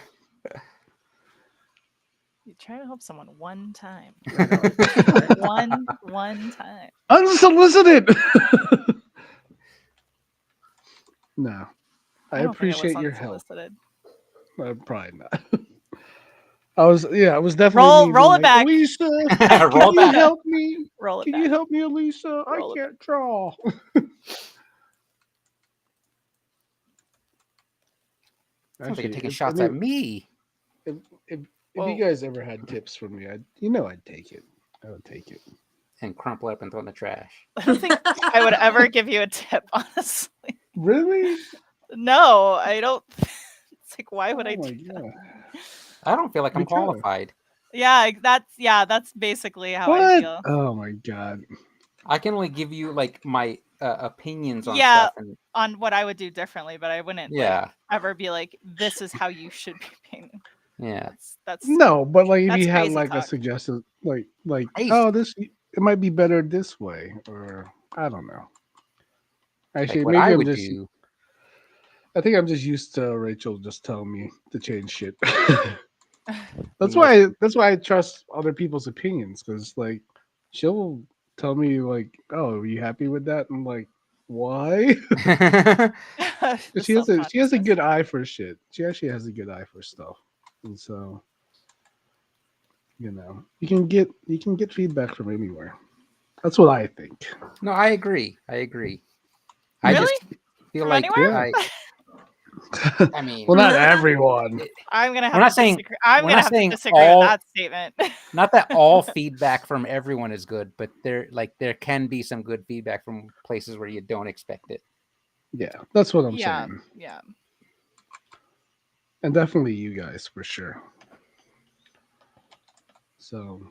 You try to help someone one time. one time. Unsolicited. No. I don't think it was appreciate your help. unsolicited. Probably not. I was definitely Roll me it being like, back. Elisa, Roll can you back. help me? Roll it Can back. you help me, Elisa? Roll I it can't draw. Sounds like you're taking if- shots I at mean, me. If Whoa. you guys ever had tips from me, I'd take it. I would take it. And crumple it up and throw in the trash. I don't think I would ever give you a tip, honestly. Really? No, I don't. It's like, why would I Oh my do that? God. I don't feel like I'm Me too. qualified. Yeah, that's basically how I What? feel. Oh my God. I can only give you like my opinions on Yeah. stuff. And On what I would do differently, but I wouldn't like, yeah, ever be like, this is how you should be painting. yeah. That's No, but like if That's you had crazy like a talk. suggestion, like Crazy. oh, it might be better this way, or I don't know. Actually, Like what maybe I I'm would just. do. I think I'm just used to Rachel just telling me to change shit. That's Most- why I trust other people's opinions, because like she'll tell me like, "Oh, are you happy with that?" I'm like, "Why?" the she has a self-consciousness. good eye for shit. She actually has a good eye for stuff, and so you can get feedback from anywhere. That's what I think. No, I agree. I Really? just feel From like anywhere? I mean, Well, not everyone. I'm gonna have We're not to saying- disagree. I'm we're gonna not have to saying disagree all- with that statement. not that all feedback from everyone is good, but there can be some good feedback from places where you don't expect it. Yeah, that's what I'm yeah, saying, yeah. and definitely you guys for sure. So,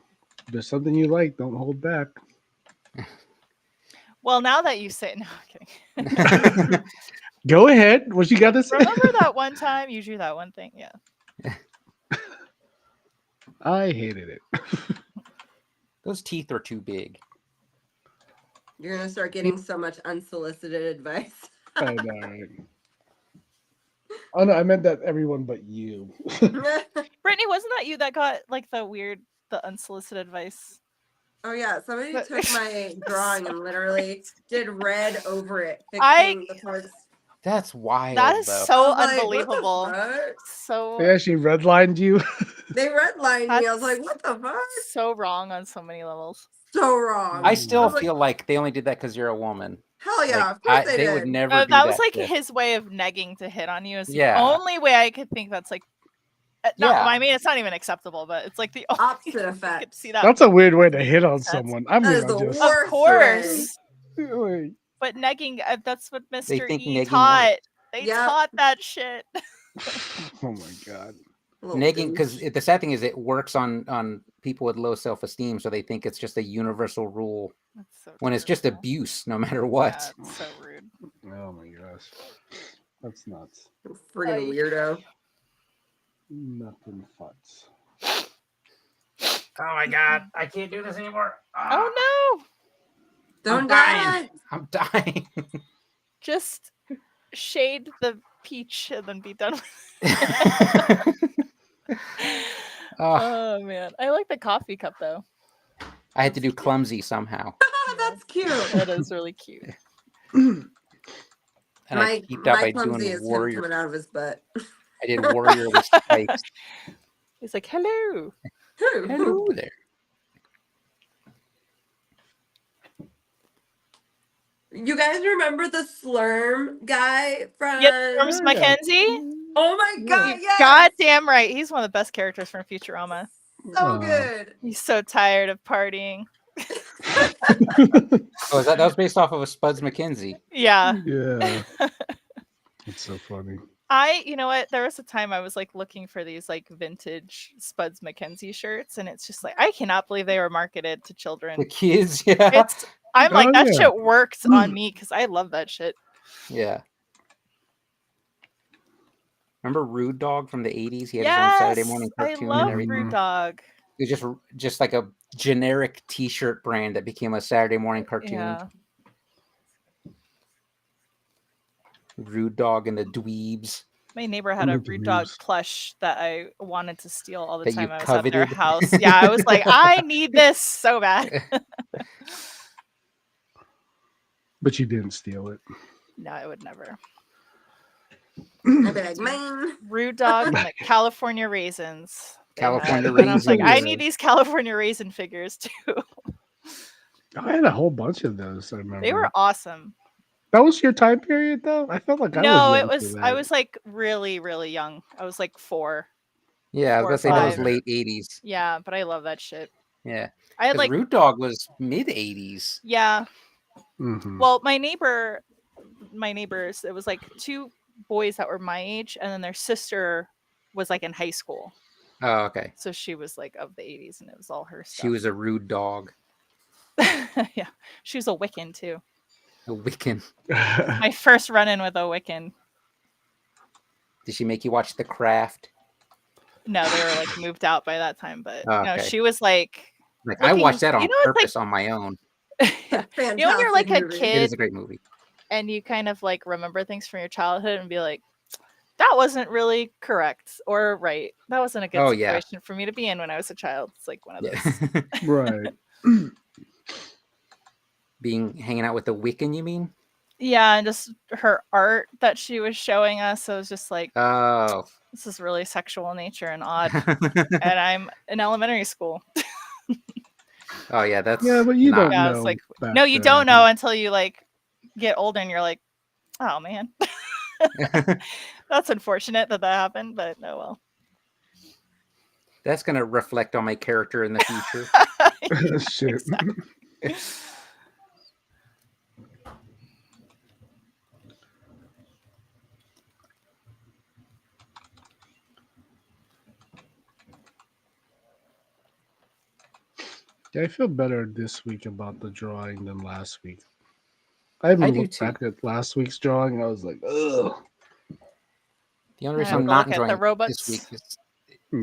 if there's something you like, don't hold back. Well, now that you say, no, I'm kidding. Go ahead. What you got to say? Remember that one time you drew that one thing? Yeah. I hated it. Those teeth are too big. You're gonna start getting so much unsolicited advice. I know, right? Oh no, I meant that everyone but you. Brittany, wasn't that you that got like the unsolicited advice? Oh yeah, somebody But- took my drawing So and literally did red over it, I- fixing the parts. That's wild. That is though. so I was like, what the unbelievable. fuck? So They actually redlined you. They redlined me. I was like, That's- what the fuck? so wrong on so many levels. So wrong. I still was like, feel like they only did that because you're a woman. hell yeah, Like, of course they they did. would never. No, do that was like shit. his way of negging to hit on you. Is the Yeah. only way I could think that's like. No, Yeah. I mean it's not even acceptable, but it's like the only Opposite way I effect. could see that. That's a weird way to hit on That's- someone. I That mean, is the I just. worst. Of course, Wait. but negging. That's what Mr. think E negging taught. They Yep. taught that shit. Oh my god. Little Negging, because douche. the sad thing is it works on people with low self-esteem, so they think it's just a universal rule That's so when it's just terrible. abuse, no matter what. Yeah, it's so rude. Oh my gosh. That's nuts. Friggin' weirdo. Nothing futs. Oh my god, I can't do this anymore. Oh no! Don't dying. die. I'm dying. Just shade the peach and then be done with it. Oh, Oh man, I like the coffee cup though. I had to do clumsy somehow, That's cute. That is really cute. and I My keeped up by clumsy doing is him warrior. coming out of his butt. I did warrior with spikes. He's like, hello. Hello there. You guys remember the Slurm guy from? Yep, Storms yeah. Mackenzie. Oh my god! Yes. Goddamn right. He's one of the best characters from Futurama. So good. He's so tired of partying. Oh, that was based off of a Spuds McKenzie. Yeah. Yeah. It's so funny. You know what? There was a time I was like looking for these like vintage Spuds McKenzie shirts, and it's just like I cannot believe they were marketed to children. The kids, yeah, I'm like, Oh, that yeah. shit works on me because I love that shit. yeah. Remember Rude Dog from the '80s? He had his own Saturday morning I cartoon love and everything. Rude Dog. It was just like a generic T-shirt brand that became a Saturday morning cartoon. Yeah. Rude Dog and the Dweebs. My neighbor had a Under the Rude Dog leaves. plush that I wanted to steal all the That you time I was at their coveted? house. Yeah, I was like, I need this so bad. But you didn't steal it. No, I would never. I'd be like, man. Rude Dog and the California Raisins. they had. California And I was like, I Raisins. need these California Raisin figures too. I had a whole bunch of those. I remember. They were awesome. That was your time period, though. I felt like I No, was it young for was. I that. was like really, really young. I was like 4. Yeah, I 4 or was gonna say that was 5. late '80s. Yeah, but I love that shit. Yeah, I had 'cause like, Rude Dog was mid '80s. yeah. Mhm. Well, my neighbors, it was like 2 boys that were my age, and then their sister was like in high school. Oh, okay. So she was like of the 80s, and it was all her stuff. She was a rude dog, Yeah, she was a Wiccan too. a Wiccan. My first run-in with a Wiccan. Did she make you watch The Craft? No, they were like moved out by that time, but Oh, no, okay. she was like, Like I watched that on you know, it's like- purpose on my own. Fantastic you know, when you're like a movie. It kid is a great movie. and you kind of like remember things from your childhood and be like, that wasn't really correct or right. That wasn't a good Oh, yeah. situation for me to be in when I was a child. It's like one of those. Yeah. Right. Hanging out with the Wiccan, you mean? Yeah, and just her art that she was showing us. I was just like, Oh. this is really sexual in nature and odd. And I'm in elementary school. Oh yeah, that's Yeah, but you not- don't Yeah, know. it's like, back no, you then. don't know until you like get older and you're like, oh man. That's unfortunate that happened, but no, well. That's gonna reflect on my character in the future. Shit. Yeah, I feel better this week about the drawing than last week. I even do looked too. back at last week's drawing. I was like, ugh. The only I reason have I'm to not look at the enjoying robots. this week is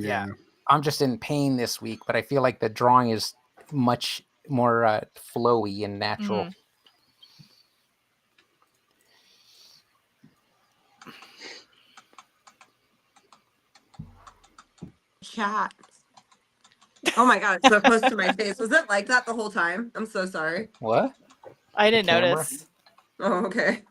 Yeah. I'm just in pain this week, but I feel like the drawing is much more flowy and natural. Mhm. Chat. Oh my god, it's so close to my face. Was it like that the whole time? I'm so sorry. What? I didn't camera? notice. Oh, okay.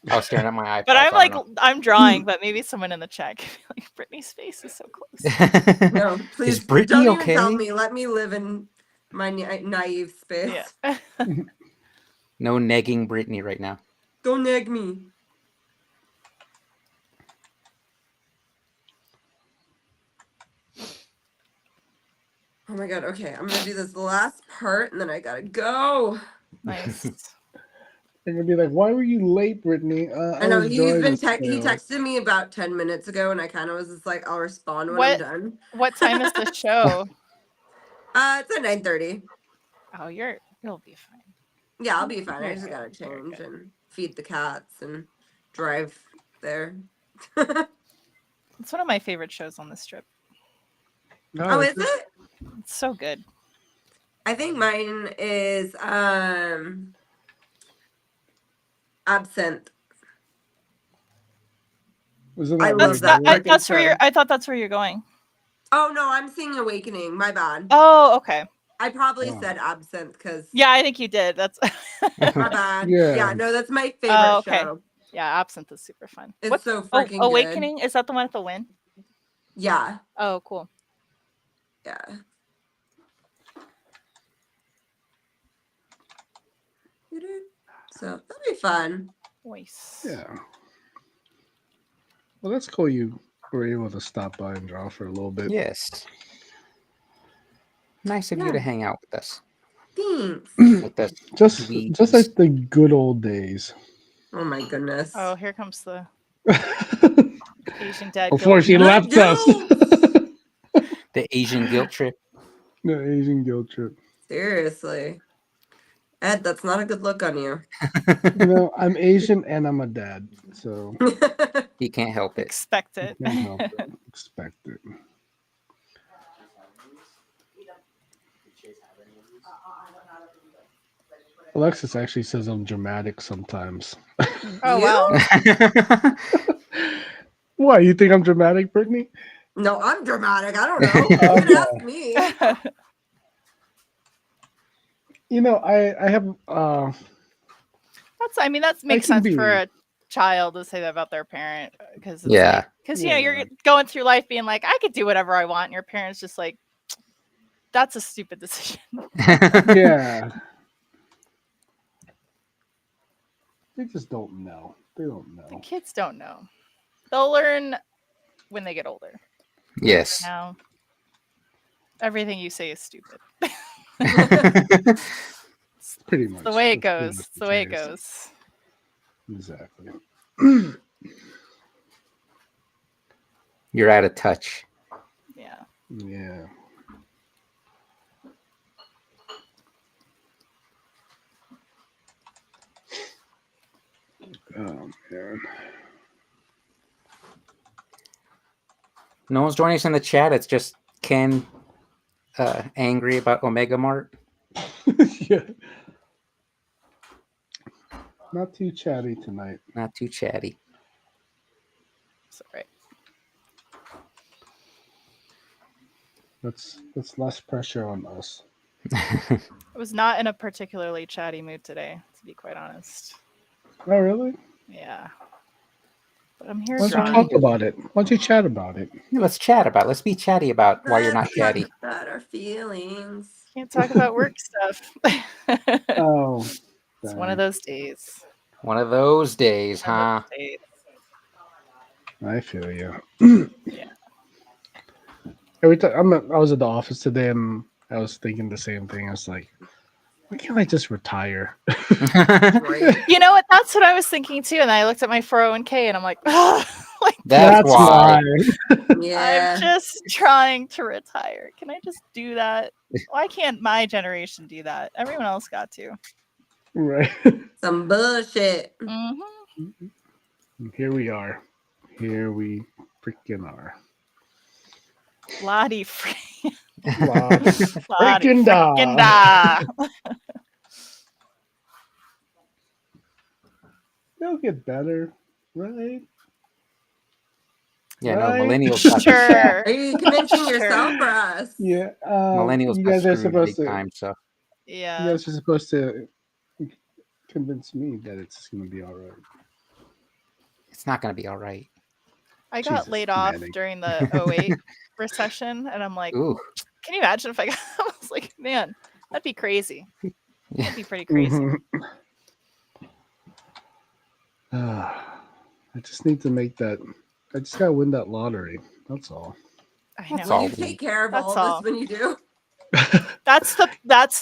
I was staring at my iPad. But I'm so I like, don't I'm drawing, but maybe someone in the chat could be like, Brittany's face is so close. know. No, please Brittany don't even tell okay? me. Let me live in my naive space. Yeah. No negging Brittany right now. Don't nag me. Oh my god, okay. I'm gonna do this last part and then I gotta go. Nice. They're gonna be like, "Why were you late, Brittany?" I know was he's drawing been a he snail." texted me about 10 minutes ago and I kind of was just like, I'll respond when What? I'm done. What time is the show? It's at 9:30. Oh, you'll be fine. Yeah, I'll be fine. I You're just good. gotta You're change good. and feed the cats and drive there. It's one of my favorite shows on this trip. No, Oh, it's is it? It's so good. I think mine is Absinthe. wasn't I that love really that good? freaking show. I thought that's where you're going. Oh no, I'm seeing Awakening. My bad. Oh, okay. I probably Wow. said Absinthe because Yeah, I think you did. That's my bad. Yeah. Yeah, no, that's my favorite Oh, okay. show. Yeah, Absinthe is super fun. It's What's so freaking good. Awakening? Is that the one at the Win? Yeah, Oh, cool. yeah. So that'll be fun. Nice. Yeah. Well, that's cool. You were able to stop by and draw for a little bit. Yes. Nice of you Yeah. to hang out with us. Thanks. With us. Just Dweebs. like the good old days. Oh my goodness. Oh, here comes the Before Asian dad. she guilt. left us. The Asian guilt trip. The Asian guilt trip. Seriously. Ed, that's not a good look on you. You know, I'm Asian and I'm a dad, so He can't help it. Expect it. can't help it. Expect it. Alexis actually says I'm dramatic sometimes. Oh You? wow. Why? You think I'm dramatic, Brittany? No, I'm dramatic. I don't know. You can ask me. You know, I have That's. I mean, that makes can sense for be. a child to say that about their parent because Yeah. because you know Yeah. you're going through life being like, I could do whatever I want, and your parents just like, that's a stupid decision. yeah. They just don't know. They don't know. Kids don't know. They'll learn when they get older. Yes. Now, everything you say is stupid. Pretty much. The way it That's pretty goes. much The way it case. goes. Exactly. You're out of touch. Yeah. Yeah. Oh man. No one's joining us in the chat. It's just Ken angry about Omega Mart. Yeah. Not too chatty tonight. Not too chatty. Sorry. That's less pressure on us. I was not in a particularly chatty mood today, to be quite honest. Oh really? Yeah. But I'm here Why don't you drawing. talk about it? Why don't you chat about it? Let's chat about it. Let's be chatty about why you're not Let's talk chatty. about our feelings. Can't talk about work stuff. Oh. It's one of those days. One of those days, One huh? of those days. I feel you. Yeah. Every time I was at the office today and I was thinking the same thing. I was like, why can't I just retire? Right. You know what? That's what I was thinking too. And I looked at my 401k and I'm like, like That's why. Yeah. I'm just trying to retire. Can I just do that? Why can't my generation do that? Everyone else got to. Right. Some bullshit. Mm-hmm. Here we are. Here we freaking are. Lottie free. Freaking Frickin' da. da. They'll get better, right? Yeah, no, Right? millennials got Sure. screwed. Are you convincing Sure. yourself or us? Yeah. Millennials You got guys are screwed supposed big to. time. So You Yeah. guys are supposed to convince me that it's going to be all right. it's not going to be all right. I got Jesus, laid off Manning. during the 08 recession, and I'm like, Ooh, can you imagine if I got? I was like, man, that'd be crazy. yeah. That'd be pretty crazy. I just need to make that. I just gotta win that lottery. That's all. I That's know. Will all you we- take care of That's all all. this when you do? That's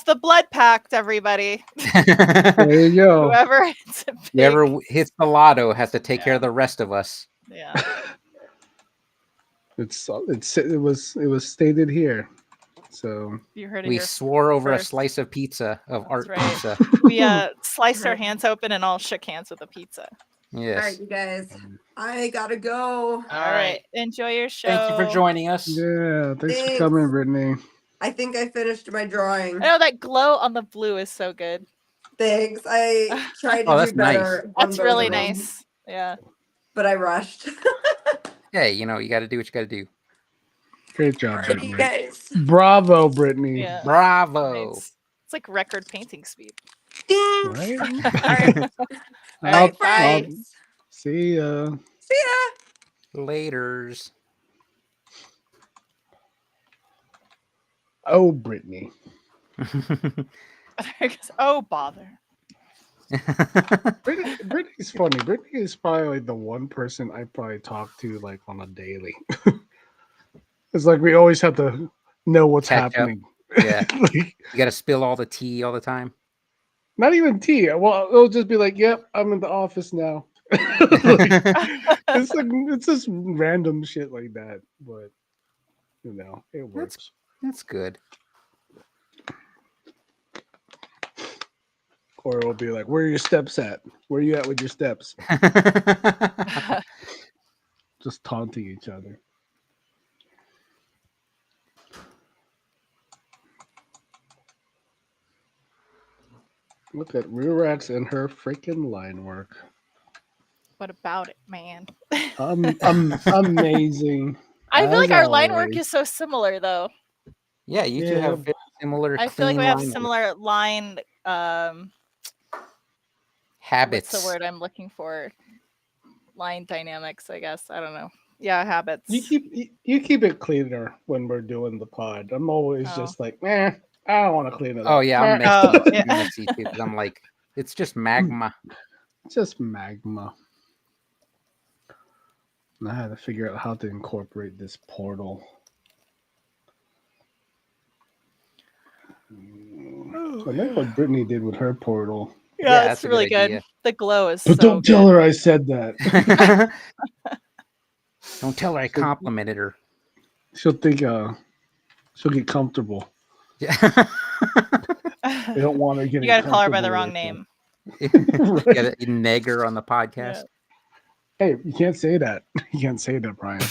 the blood pact, everybody. There you go. Whoever hits it big. Whoever hits the lotto has to take care Yeah. of the rest of us. Yeah. It was stated here. So You heard it We here. swore over first. a slice of pizza of That's art right. pizza. We sliced our hands open and all shook hands with a pizza. All Yes. right, you guys. I gotta go. All right. Enjoy your show. Thank you for joining us. yeah, thanks for Thanks. coming, Brittany. I think I finished my drawing. I know that glow on the blue is so good. Thanks. I tried to Oh, do that's nice. better. on That's both really of them, nice. Yeah. But I rushed. Hey, you got to do what you got to do. Great job, All right, you Brittany. guys. Bravo, Brittany. Yeah. Bravo. It's like record painting speed. Ding. Right? All right. All I'll- right, bye. friends. See ya. See ya. Laters. Oh, Brittany. Oh, bother. Brittany's funny. Brittany is probably like the one person I probably talk to like on a daily. It's like we always have to know what's Catch up. happening. Yeah. Like, You got to spill all the tea all the time. not even tea. Well, it'll just be like, "Yep, I'm in the office now." It's just random shit like that, but it works. That's good. Or it'll be like, "Where are your steps at? Where are you at with your steps?" Just taunting each other. Look at Rurax and her freaking line work. What about it, man? Amazing. I feel like As our line work always. is so similar, though. Yeah, you two Yeah. have very similar. I feel like clean we have line similar line. habits. What's the word I'm looking for? Line dynamics, I guess. I don't know. Yeah, habits. You keep it cleaner when we're doing the pod. I'm always Oh. just like, I don't want to clean it up. Oh yeah, I'm messy. Oh, yeah. I'm messy too, 'cause I'm like, it's just magma. It's just magma. And I had to figure out how to incorporate this portal. I like what Brittany did with her portal. Yeah, Yeah, it's that's a really good good. idea. The glow is But so don't tell good. her I said that. Don't tell her I complimented her. She'll think she'll get comfortable. Yeah. They don't want her getting You gotta call her by the comfortable wrong with name. Right. Get a neg her on the podcast. Hey, you can't say that. You can't say that, Brian.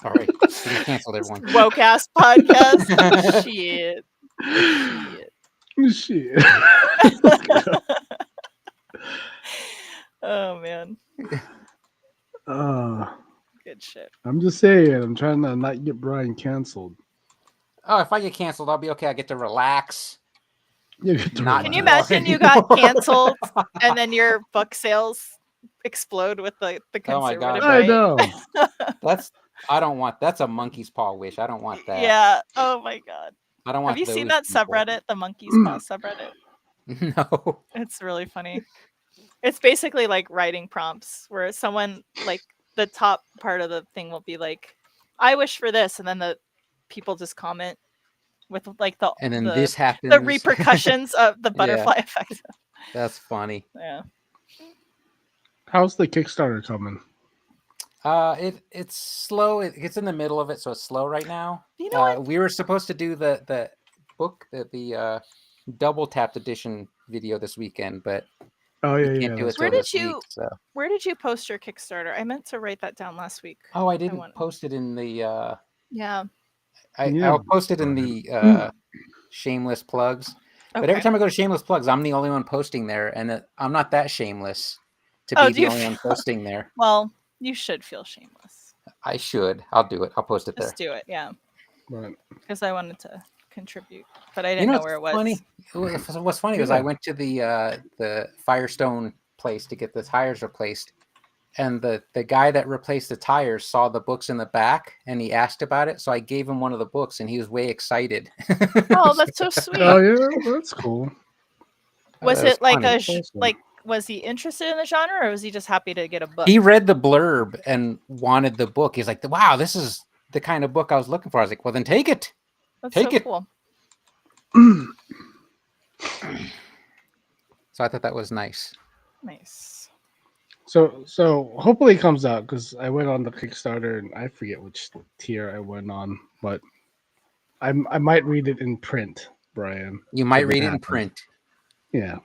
All right, we canceled everyone. Woke ass podcast. Shit. Shit. Oh man. Good shit. I'm just saying, I'm trying to not get Brian canceled. Oh, if I get canceled, I'll be okay. I get to relax. You get to Not Can you relax. imagine you got canceled and then your book sales explode with the Oh my God. conservative I right? know. I don't want. That's a monkey's paw wish. I don't want that. Yeah. Oh my god. I don't want. Have you seen those that people. subreddit, the Monkey's Paw subreddit? No. It's really funny. It's basically like writing prompts where someone like the top part of the thing will be like, I wish for this, and then the people just comment with like And then the, this happens. the repercussions of the butterfly effect. That's funny. Yeah. How's the Kickstarter coming? It's slow. It's in the middle of it, so it's slow right now. You know what? We were supposed to do the book, the double tapped edition video this weekend, but Oh we yeah, can't do it that's Where till right. did this you- week. So. Where did you post your Kickstarter? I meant to write that down last week. Oh, I didn't want- post it in the. Yeah. Yeah. I'll post it in the shameless plugs. But every Okay. time I go to shameless plugs, I'm the only one posting there, and I'm not that shameless to Oh, be do the you only one feel- posting there. Well, you should feel shameless. I should. I'll do it. I'll post it there. Just do it, yeah. Right. Because I wanted to contribute, but I You didn't know know what's where it was. funny? What's funny was Yeah. I went to the Firestone place to get the tires replaced, and the guy that replaced the tires saw the books in the back, and he asked about it. So I gave him one of the books, and he was way excited. Oh, that's so sweet. Oh yeah, that's cool. Was That was it like funny. Awesome. was he interested in the genre, or was he just happy to get a book? He read the blurb and wanted the book. He's like, "Wow, this is the kind of book I was looking for." I was like, "Well, then take it." That's take so it. cool. So I thought that was nice. Nice. So hopefully it comes out because I went on the Kickstarter and I forget which tier I went on, but I might read it in print, Brian. You might If read it in happens. print. Yeah,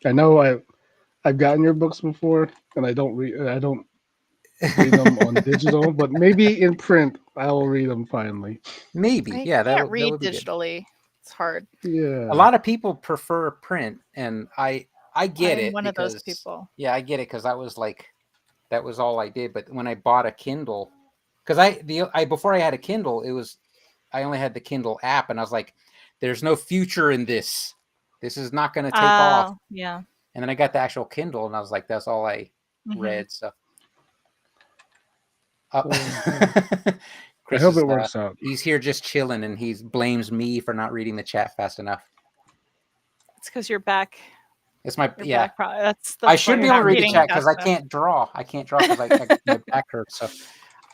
I know. I've gotten your books before, and I don't read them on digital, but maybe in print I'll read them finally. Maybe, I yeah, can't that read would be good. digitally. It's hard. Yeah, A lot of people prefer print, and I get I'm it one of those because people. yeah, I get it because that was all I did. But when I bought a Kindle, because I before I had a Kindle, I only had the Kindle app, and I was like, "There's no future in this. This is not going to take off." Yeah. And then I got the actual Kindle, and I was like, "That's all I Mhm. read." So, I Chris hope is, it works out. he's here just chilling, and he blames me for not reading the chat fast enough. It's because you're back. It's my Your yeah. back that's I why should be you're able to not read the reading chat because I fast enough. can't draw. I can't draw because my back hurts. So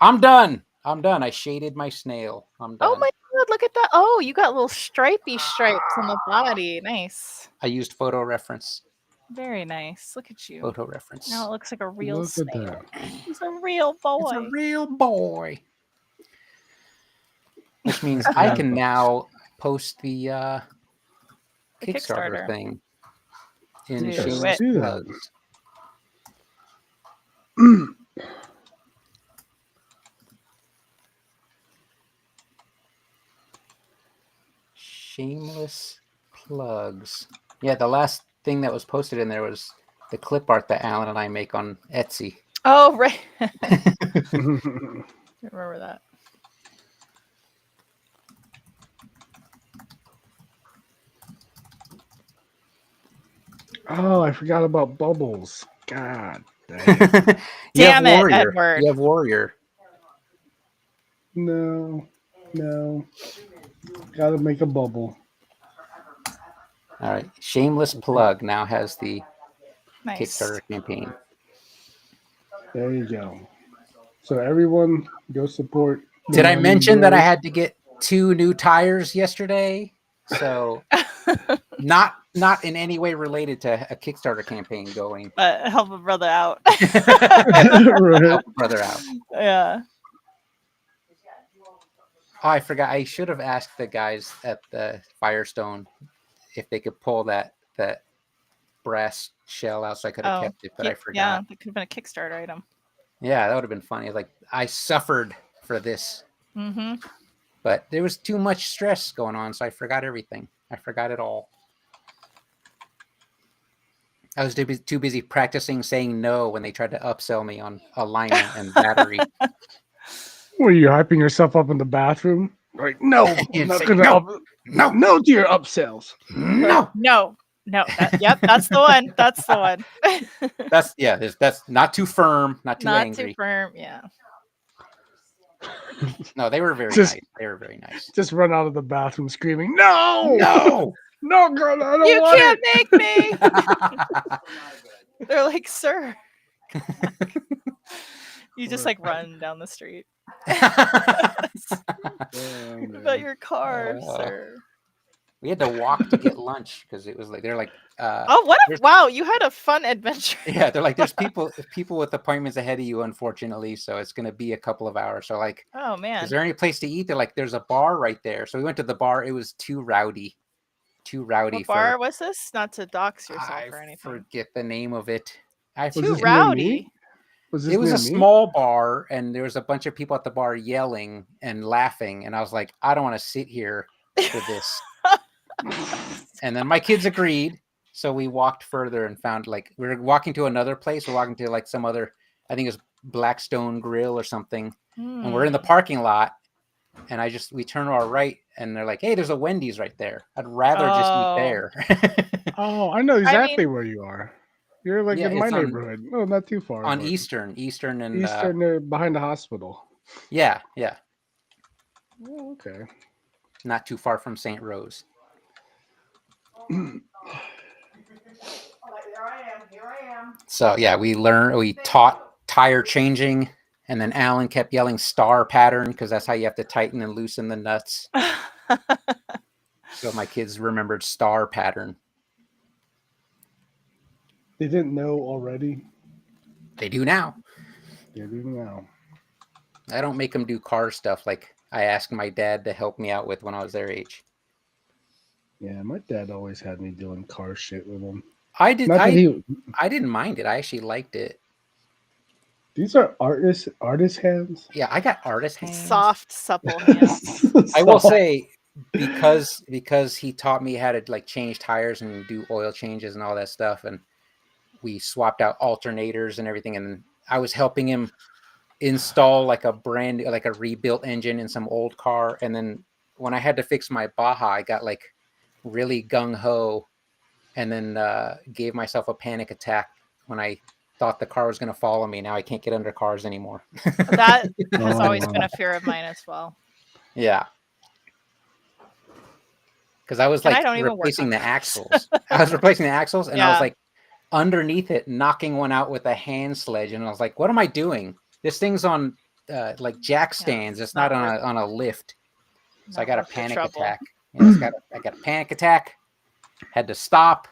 I'm done. I shaded my snail. I'm done. Oh my god, look at that. Oh, you got little stripy stripes on the body. Nice. I used photo reference. Very nice. Look at you. Photo reference. Now it looks like a real Look at snail. that. He's a real boy. It's a real boy. Which means I Yeah. can now post the The Kickstarter Kickstarter. thing in Do shameless it. Do that. plugs. Shameless plugs. Yeah, the last thing that was posted in there was the clip art that Alan and I make on Etsy. Oh, right. Remember that. Oh, I forgot about bubbles. God dang. You have Damn it, Warrior. Edward. You have Warrior. No. Gotta make a bubble. All right. Shameless plug now has the Nice. Kickstarter campaign. There you go. So everyone go support. the Did I Money mention that I Bros. had to get 2 new tires yesterday? So not in any way related to a Kickstarter campaign going. But help a brother out. Right. Help a brother out. Yeah. Oh, I forgot. I should have asked the guys at the Firestone if they could pull that brass shell out so I could have kept it, but I forgot. Yeah, that could have been a Kickstarter item. Yeah, that would have been funny. Like, I suffered for this, Mm-hmm. but there was too much stress going on, so I forgot everything. I forgot it all. I was too busy practicing saying no when they tried to upsell me on alignment and battery. Were you hyping yourself up in the bathroom? Like, no, You'd I'm not say, gonna "No, no to your upsells. no. No. Yep, that's the one. That's the one. That's not too firm, not too Not angry. too firm. Yeah. No, they were very Just- nice. They were very nice. Just run out of the bathroom screaming, "No, No. no, girl, I don't You want can't it." make me. They're like, sir. You just like run down the street. Oh, About your car, Uh, sir. We had to walk to get lunch because it was like they're like Oh, what a there's- wow! You had a fun adventure. yeah, they're like there's people with appointments ahead of you, unfortunately, so it's gonna be a couple of hours. So like, Oh man. is there any place to eat? They're like, there's a bar right there. So we went to the bar. It was too rowdy. What bar was this? Not to dox yourself I or anything. forget the name of it. I Was Too this forget. near rowdy. me? Was this It was near a me? small bar, and there was a bunch of people at the bar yelling and laughing, and I was like, I don't want to sit here for this. And then my kids agreed, so we walked further and found like we were walking to another place. We're walking to like some other, I think it was Blackstone Grill or something, and we're in the Hmm. parking lot. And we turn to our right, and they're like, "Hey, there's a Wendy's right there. I'd rather just eat Oh. there." Oh, I know exactly where you are. You're like Yeah, in my it's on neighborhood. No, not too far. on but Eastern, and Eastern, behind the hospital. yeah, Oh, okay. not too far from St. Rose. Here I am. So yeah, we taught tire changing, and then Alan kept yelling star pattern because that's how you have to tighten and loosen the nuts. So my kids remembered star pattern. They didn't know already. They do now. They do now. I don't make them do car stuff like I asked my dad to help me out with when I was their age. Yeah, my dad always had me doing car shit with him. I did. Not that he. I didn't mind it. I actually liked it. These are artist hands. Yeah, I got artist hands. Soft, supple hands. I will say because he taught me how to like change tires and do oil changes and all that stuff, and we swapped out alternators and everything, and I was helping him install like a rebuilt engine in some old car, and then when I had to fix my Baja, I got like really gung-ho, and then gave myself a panic attack when I thought the car was going to follow me. Now I can't get under cars anymore. That has always been a fear of mine as well. Yeah. Because I was And I like don't even work replacing on the that. axles. I was replacing the axles, and I was Yeah. like underneath it, knocking one out with a hand sledge. And I was like, what am I doing? This thing's on like jack stands. It's not on a lift. So I got a panic attack. Yeah, I got a panic attack. Had to stop.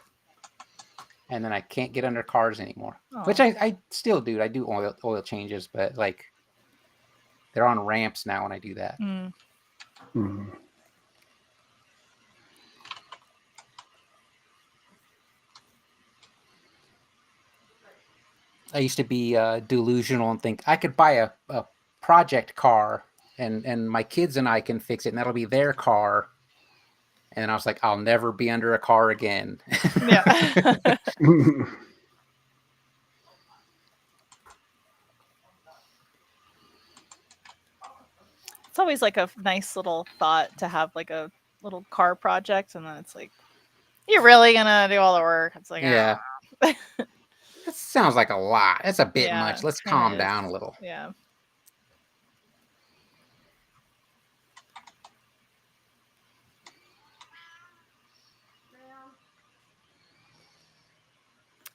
And then I can't get under cars anymore. Which I still do. I do oil changes, but like they're on ramps now when I do that. Mm. Mm-hmm. I used to be delusional and think I could buy a project car and my kids and I can fix it, and that'll be their car. And I was like, I'll never be under a car again. Yeah. It's always like a nice little thought to have like a little car project, and then it's like, you're really gonna do all the work. It's like, Yeah. That sounds like a lot. That's a bit Yeah, much. Let's it kinda calm is. down a little. Yeah.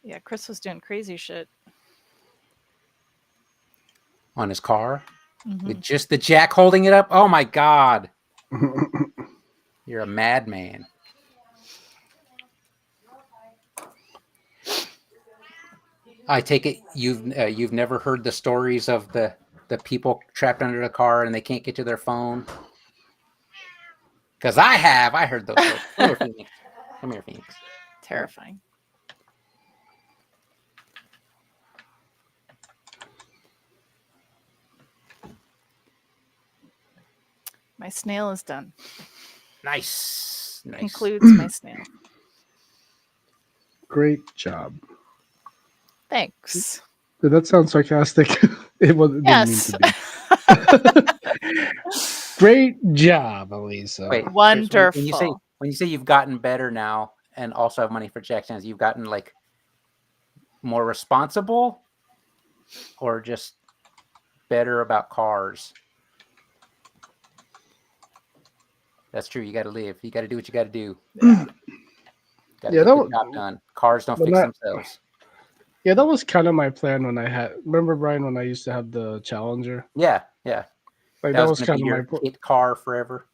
Yeah, Chris was doing crazy shit. On his car Mhm. with just the jack holding it up. Oh my God. You're a madman. I take it you've never heard the stories of the people trapped under the car and they can't get to their phone. Because I have. I heard those stories. Come here, Phoenix. Come here, Phoenix. Terrifying. My snail is done. Nice. Concludes my snail. Great job. Thanks. Did that sound sarcastic? It wasn't. Yes. Didn't mean to be. Great job, Elisa. Wait, Chris, Wonderful. when you say you've gotten better now and also have money for jack stands, you've gotten like more responsible or just better about cars? That's true. You got to live. You got to do what you got to do. Yeah. Got to Yeah, get that the was- job done. Cars don't But fix not- themselves. Yeah, that was kind of my plan when I had. Remember, Brian, when I used to have the Challenger? Yeah. Like That was kind gonna of be my your kit car forever.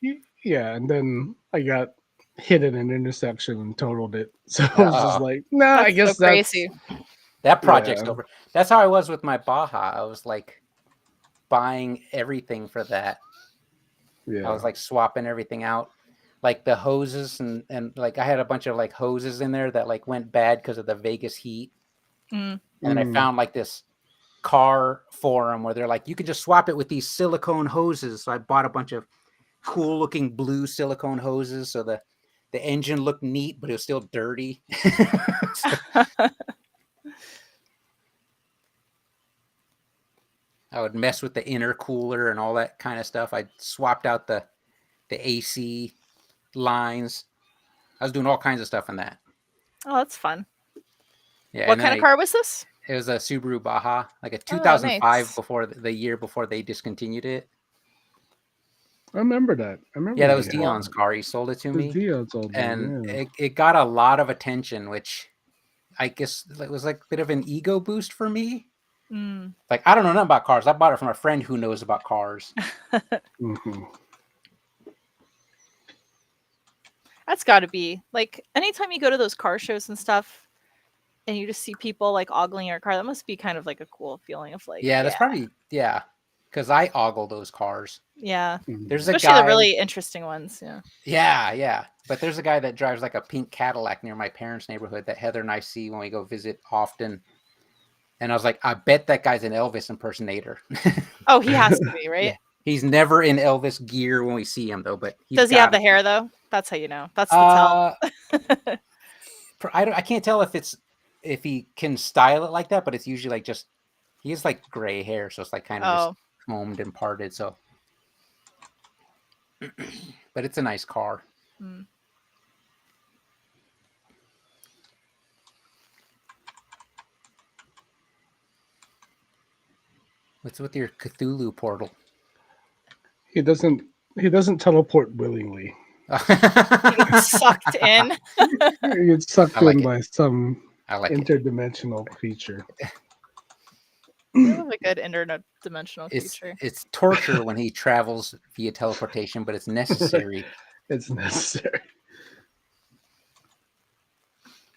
Yeah, and then I got hit in an intersection and totaled it. So I was just like, nah, I That's guess so crazy. That project's Yeah. over. That's how I was with my Baja. I was like buying everything for that. Yeah. I was like swapping everything out, like the hoses and like I had a bunch of like hoses in there that like went bad because of the Vegas heat. Mm. And then I found like this car forum where they're like, you can just swap it with these silicone hoses. So I bought a bunch of cool looking blue silicone hoses. So the engine looked neat, but it was still dirty. I would mess with the intercooler and all that kind of stuff. I swapped out the AC lines. I was doing all kinds of stuff in that. Oh, that's fun. Yeah. What kind of car was this? It was a Subaru Baja, like a Oh, 2005 nice. before the year before they discontinued it. I remember that. Yeah, that was Dion's car. He sold it to me. Dion's old And yeah. it got a lot of attention, which I guess it was like a bit of an ego boost for me. Mm. Like, I don't know nothing about cars. I bought it from a friend who knows about cars. Mm-hmm. That's got to be like anytime you go to those car shows and stuff, and you just see people like ogling your car. That must be kind of like a cool feeling of like, Yeah, that's probably because I ogle those cars. yeah. There's a Especially guy. the really interesting ones. Yeah. Yeah. But there's a guy that drives like a pink Cadillac near my parents' neighborhood that Heather and I see when we go visit often. And I was like, I bet that guy's an Elvis impersonator. Oh, he has to be, right? Yeah. He's never in Elvis gear when we see him, though. But Does he have the hair though? That's how you know. That's the tell. I can't tell if he can style it like that, but it's usually like just he has like gray hair, so it's like kind of just combed and parted. So, but it's a nice car. Mm. What's with your Cthulhu portal? He doesn't teleport willingly. He gets sucked in. He gets sucked in by some interdimensional creature. You have a good interdimensional creature. It's torture when he travels via teleportation, but it's necessary. It's necessary.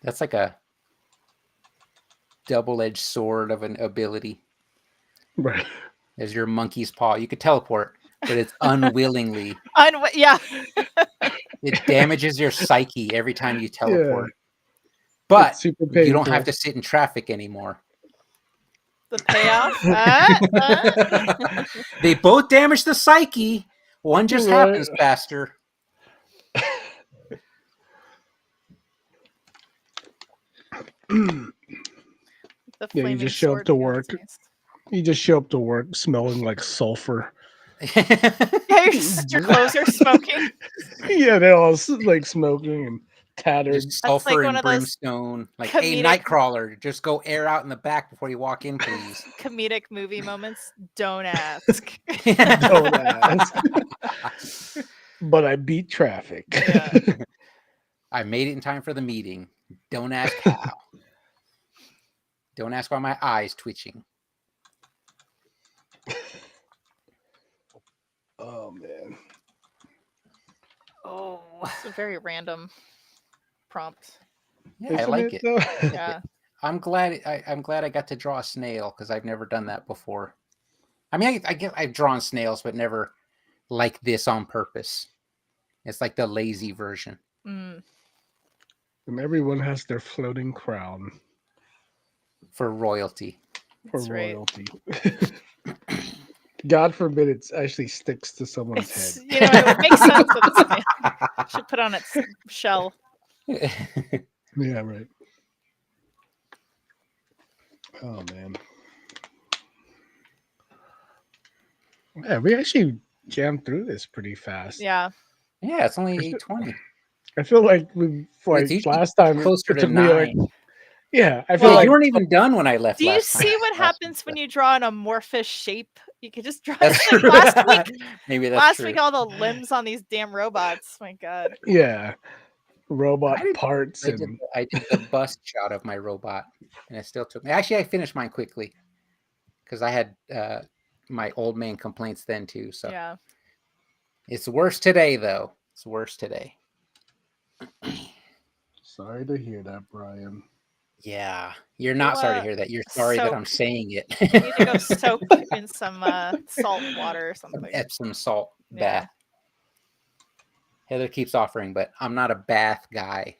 That's like a double-edged sword of an ability. Right. There's your monkey's paw. You could teleport, but it's unwillingly. Yeah. It damages your psyche every time you teleport. Yeah. But you don't have to sit in traffic anymore. The payoff? They both damage the psyche. One just happens faster. Yeah, you just show up to work. You just show up to work smelling like sulfur. Yeah, your clothes are smoking. Yeah, they're all like smoking and tattered. There's sulfur and brimstone. Like, hey, Nightcrawler, just go air out in the back before you walk in, please. Comedic movie moments. Don't ask. Don't ask. But I beat traffic. Yeah. I made it in time for the meeting. Don't ask how. Don't ask why my eye's twitching. Oh man. Oh, it's a very random prompt. Yeah, I like it. Yeah. I'm glad I got to draw a snail because I've never done that before. I mean, I've drawn snails, but never like this on purpose. It's like the lazy version. Mm. And everyone has their floating crown. For royalty. That's royalty. Right. God forbid it actually sticks to someone's head. You know, it makes sense with the snail. Should put on its shell. Yeah, right. Oh man. Yeah, we actually jammed through this pretty fast. Yeah. Yeah, it's only 8:20. I feel like last time closer to 9. Yeah, I feel like you weren't even done when I left. Do you see what happens when you draw an amorphous shape? You could just draw it like last week. Maybe that's last true. week, all the limbs on these damn robots. My God. Yeah, robot parts. I did the bust shot of my robot, and it still took me. Actually, I finished mine quickly because I had my old man complaints then too. So yeah, it's worse today though. It's worse today. Sorry to hear that, Brian. Yeah, you're not sorry to hear that. You're sorry that I'm saying it. You need to go soak in some salt water or something. Epsom salt bath. Heather keeps offering, but I'm not a bath guy.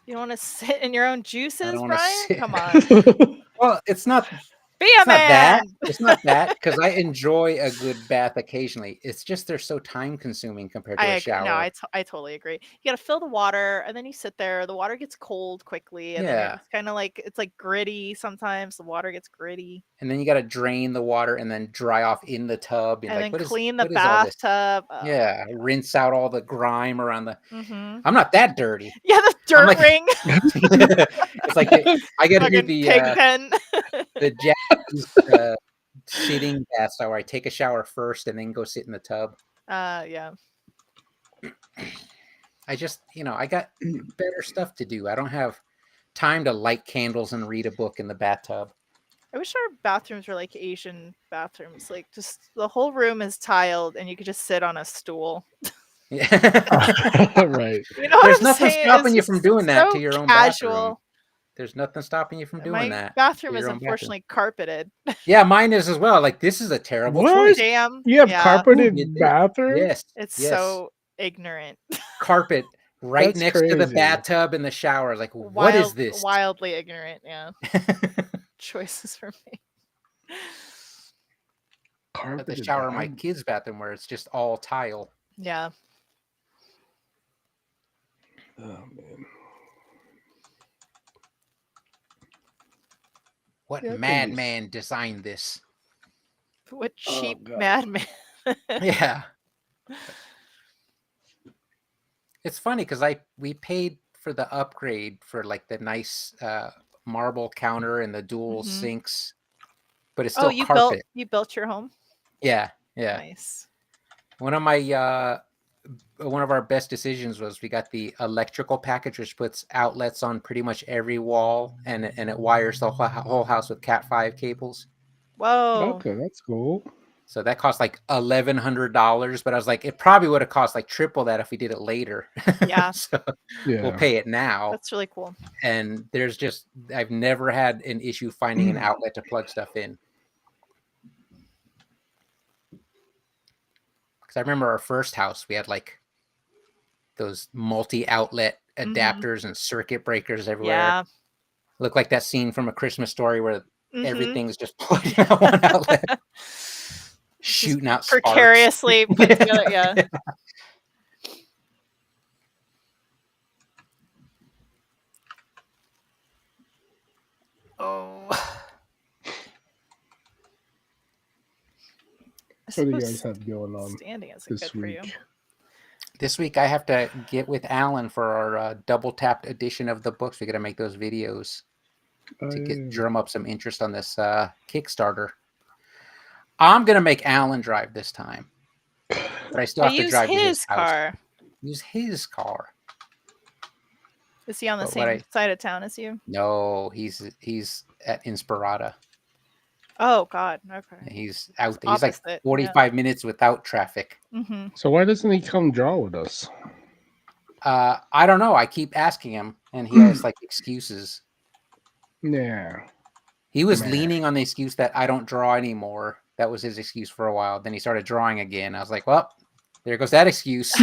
You don't want to sit in your own juices, Brian? Sit. Come on. Well, it's not Be a It's not that. man. It's not that because I enjoy a good bath occasionally. It's just they're so time consuming compared to I a agree. No, shower. I totally agree. You got to fill the water, and then you sit there. The water gets cold quickly, and then Yeah. it's kind of like it's like gritty. Sometimes the water gets gritty, And then you got to drain the water and then dry off in the tub. And and like, then clean the what is all this? bathtub. Yeah, rinse out all the grime around the. Mm-hmm. I'm not that dirty. Yeah, the dirt like- ring. It's like I got to do Fucking pig pen. the Japanese sitting bath where I take a shower first and then go sit in the tub. Yeah. I just, I got better stuff to do. I don't have time to light candles and read a book in the bathtub. I wish our bathrooms were like Asian bathrooms. Like just the whole room is tiled and you could just sit on a stool. Yeah. Right. You know what There's I'm nothing saying? stopping It's you from just doing that so to your own bathroom. casual. There's nothing stopping you from And doing my that. bathroom to is your own bathroom. unfortunately carpeted. Yeah, mine is as well. Like this is a terrible What? choice. Damn. You have yeah. carpeted Who did this? bathroom? Yes. It's yes. so ignorant. Carpet right That's next to the crazy. bathtub and the shower. Like, what is this? Wildly ignorant. Yeah. Choices for me. At the Carpeted shower in my bathroom. kids' bathroom where it's just all tile. Yeah. Oh man. What Yeah, I think madman designed this? What Oh, cheap God. madman. Yeah. It's funny because we paid for the upgrade for like the nice marble counter and the dual Mhm. sinks, but it's still Oh, you carpet. built your home? Yeah. Nice. One of our best decisions was we got the electrical package, which puts outlets on pretty much every wall, and it wires the whole house with Cat 5 cables. Whoa. Okay, that's cool. So that cost like $1,100, but I was like, it probably would have cost like triple that if we did it later. Yeah. So Yeah. we'll pay it now. That's really cool. And I've never had an issue finding an outlet to plug stuff in. Because I remember our first house, we had like those multi-outlet adapters and circuit breakers everywhere. Yeah. Looked like that scene from A Christmas Story where Mhm. everything's just plugged in one outlet, shooting out sparks. Precariously put together. Yeah. Oh. What do you guys have going on Standing isn't this good for you. week? This week I have to get with Alan for our double tapped edition of the books. We got to make those videos to drum up some interest on this Kickstarter. I'm gonna make Alan drive this time, but I still have to use drive to his house. car. Use his car. Is he on the But same side of town as you? No, he's at Inspirata. Oh God. Okay. He's out there. He's like Opposite, 45 minutes without traffic. Mm-hmm. So why doesn't he come draw with us? I don't know. I keep asking him, and he has like excuses. Yeah. He was Man. leaning on the excuse that I don't draw anymore. That was his excuse for a while. Then he started drawing again. I was like, well, there goes that excuse.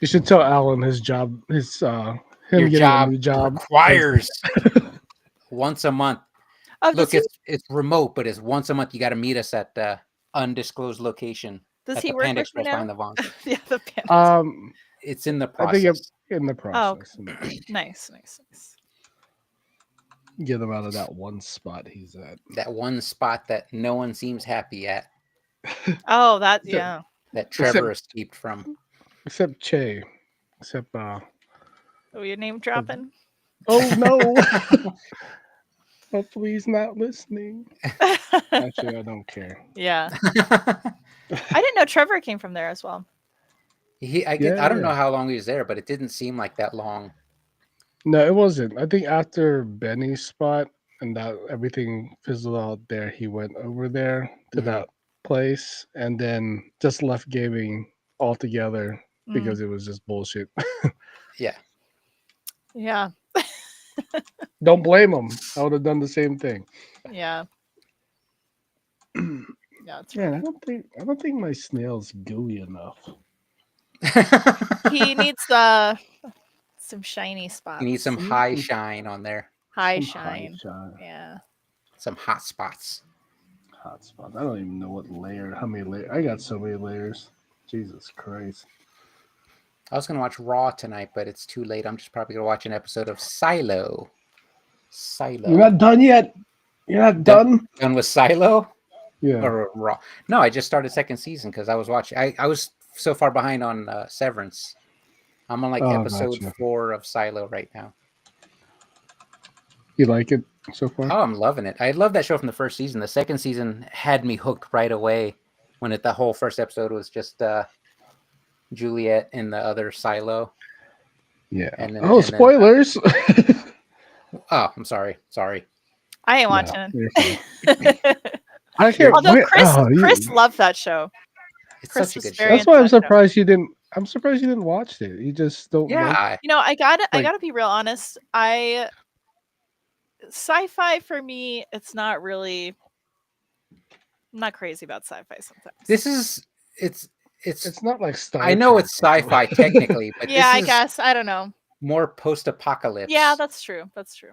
You should tell Alan his job, him Your getting job a new job requires once a month. Oh, Look, it's remote, but it's once a month. You got to meet us at the undisclosed location. does at he the work Panda with you Express behind now? the Vaughn. Yeah, the Panda. It's in the I process. think in the process. Nice. Get him out of that one spot he's at. That one spot that no one seems happy at, Oh, that So- yeah. that Trevor escaped from. Except Che. Except Oh, your name dropping? oh no. Hopefully he's not listening. Actually, I don't care. Yeah. I didn't know Trevor came from there as well. I don't know how long he was there, but it didn't seem like that long. No, it wasn't. I think after Benny's spot and that everything fizzled out there, he went over there to Mhm. that place and then just left gaming altogether because it was just bullshit. Yeah. Yeah. Don't blame him. I would have done the same thing. Yeah. Yeah. It's Man, I don't think my snail's gooey enough. He needs some shiny spots. You need some high shine on there. high Some high shine. shine. Yeah. some hot spots. Hotspot. I don't even know how many layers. I got so many layers. Jesus Christ. I was gonna watch Raw tonight, but it's too late. I'm just probably gonna watch an episode of Silo. Silo. You're not done yet. You're not done. Done with Silo Yeah. or Raw? No, I just started second season because I was watching. I was so far behind on Severance. I'm on like episode Gotcha. 4 of Silo right now. You like it so far? Oh, I'm loving it. I love that show from the first season. The second season had me hooked right away when the whole first episode was just Juliet in the other silo. Yeah. And then, spoilers. Oh, I'm sorry. Sorry. I ain't No, watching you're fine. I can't. Although wait- Chris, oh, you- Chris loved that show. It's Chris such a was good very show. That's why I'm into that show. surprised you didn't. I'm surprised you didn't watch it. You just don't. Like, Yeah. You know, I Like- gotta be real honest. Sci-fi for me, it's not really. I'm not crazy about sci-fi sometimes. It's it's not like Star I know Trek it's or sci-fi something. technically, but yeah, I this is guess I don't know. more post-apocalypse. Yeah, that's true. That's true.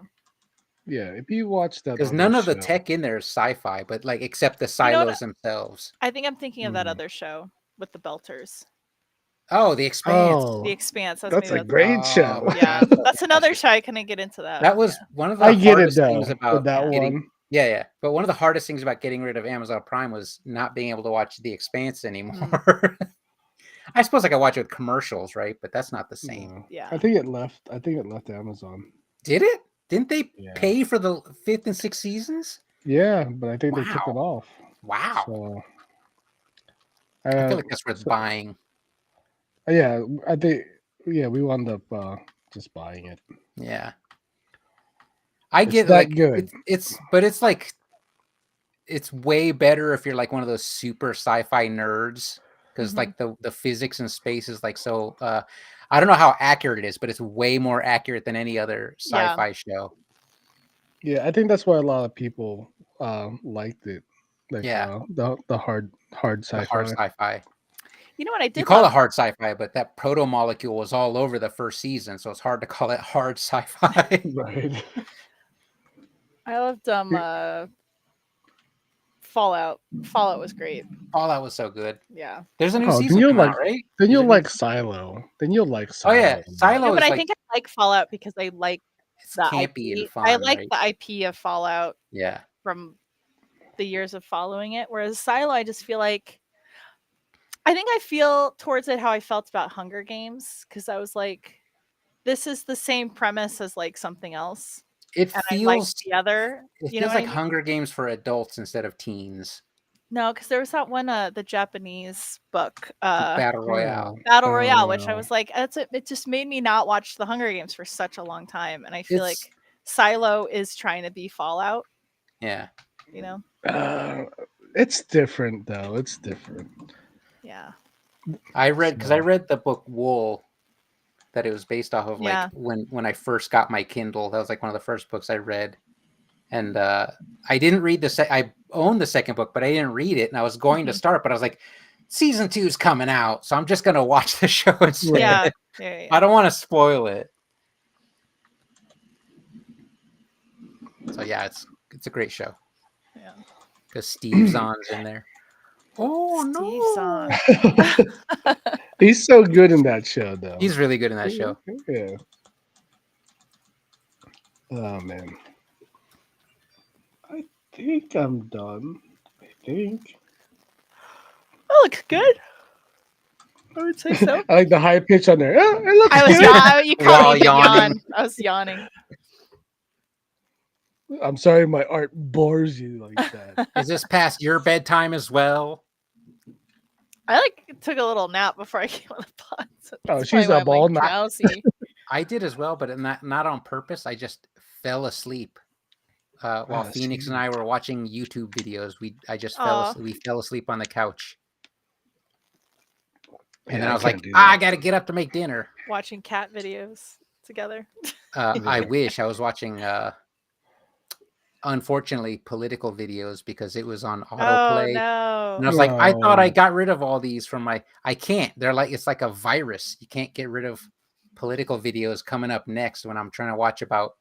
Yeah, if you watch that, because other none of the show- tech in there is sci-fi, but like except the know silos what? themselves. I think I'm thinking of that Hmm. other show with the Belters, Oh, The Expanse. Oh, The Expanse. that's maybe a great Oh, show. my Yeah, God. that's another show. I couldn't get into that. That was yeah. one of the I get it hardest though. things about With that getting, one. yeah. But one of the hardest things about getting rid of Amazon Prime was not being able to watch The Expanse anymore. I suppose I could watch it with commercials, right? But that's not the same. No. Yeah. I think it left. I think it left Amazon. Did it? Didn't they Yeah. pay for the 5th and 6th seasons? Yeah, but I think they took it Wow. off. Wow. So, I feel like that's worth so- buying. yeah, I think. Yeah, we wound up just buying it. Yeah. I It's get that like good. but it's like it's way better if you're like one of those super sci-fi nerds because Mhm. like the physics in space is like so I don't know how accurate it is, but it's way more accurate than any other Yeah. sci-fi show. Yeah, I think that's why a lot of people liked it. Like, Yeah. the hard The sci-fi. hard sci-fi. You know what I did? You call love- it hard sci-fi, but that proto molecule was all over the first season, so it's hard to call it hard sci-fi. Right. I loved Fallout. Fallout was great. Fallout was so good. Yeah. There's a new Oh, then season you'll coming like- out, right? Then There's you'll a new- like Silo. Then you'll like Oh Silo. yeah, Silo No, is but I like think I like Fallout because I like it's the campy IP. and fun. I like right? the IP of Fallout Yeah. from the years of following it. Whereas Silo, I just feel like I think I feel towards it how I felt about Hunger Games because I was like, this is the same premise as like something else, It and I like feels the other. it You know feels what I like mean? Hunger Games for adults instead of teens. No, because there was that one, the Japanese book, Battle Royale. Battle Royale, which I Royale. was like, that's it. It just made me not watch the Hunger Games for such a long time, and I feel It's- like Silo is trying to be Fallout. Yeah. You know? It's different though. It's different. Yeah. I read because I So- read the book Wool that it was based off of like Yeah. when I first got my Kindle. That was like one of the first books I read. And I didn't read I owned the second book, but I didn't read it. And I was going to Mhm. start, but I was like, season 2 is coming out, so I'm just gonna watch the show instead. Yeah. Yeah. I don't want to spoil it. So yeah, it's a great show Yeah. because Steve Zahn's in there. Oh Steve no! Zahn. He's so good in that show though. He's really good in that show. Yeah. Oh man. I think I'm done. I think. Oh, looks good. I would say so. I like the high pitch on there. Oh, it looks I was good. you While caught me yawning. yawn. I was yawning. I'm sorry my art bores you like that. Is this past your bedtime as well? I like took a little nap before I came on the pod. So Oh, that's she's probably why up I'm, all like, night. drowsy. I did as well, but not on purpose. I just fell asleep while Ah, Phoenix see. and I were watching YouTube videos. I just fell Aw. asleep. We fell asleep on the couch, and Yeah, then I was can't like, do I that. got to get up to make dinner. Watching cat videos together. I wish I was watching. Unfortunately, political videos because it was on Oh autoplay. no. And I was like, I thought I No. got rid of all these from my. I can't. They're like it's like a virus. You can't get rid of political videos coming up next when I'm trying to watch about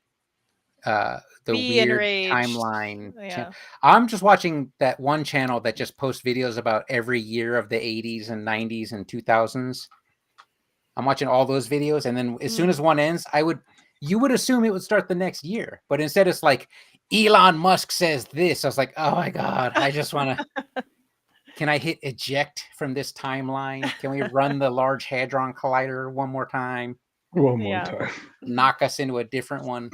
the Be weird enraged. timeline. Yeah. I'm just watching that one channel that just posts videos about every year of the 80s and 90s and 2000s. I'm watching all those videos, and then as soon as one ends, you would assume it would start the next year, but instead it's like Elon Musk says this. I was like, oh my god, I just want to. Can I hit eject from this timeline? Can we run the Large Hadron Collider one more time? One more Yeah. time. Knock us into a different one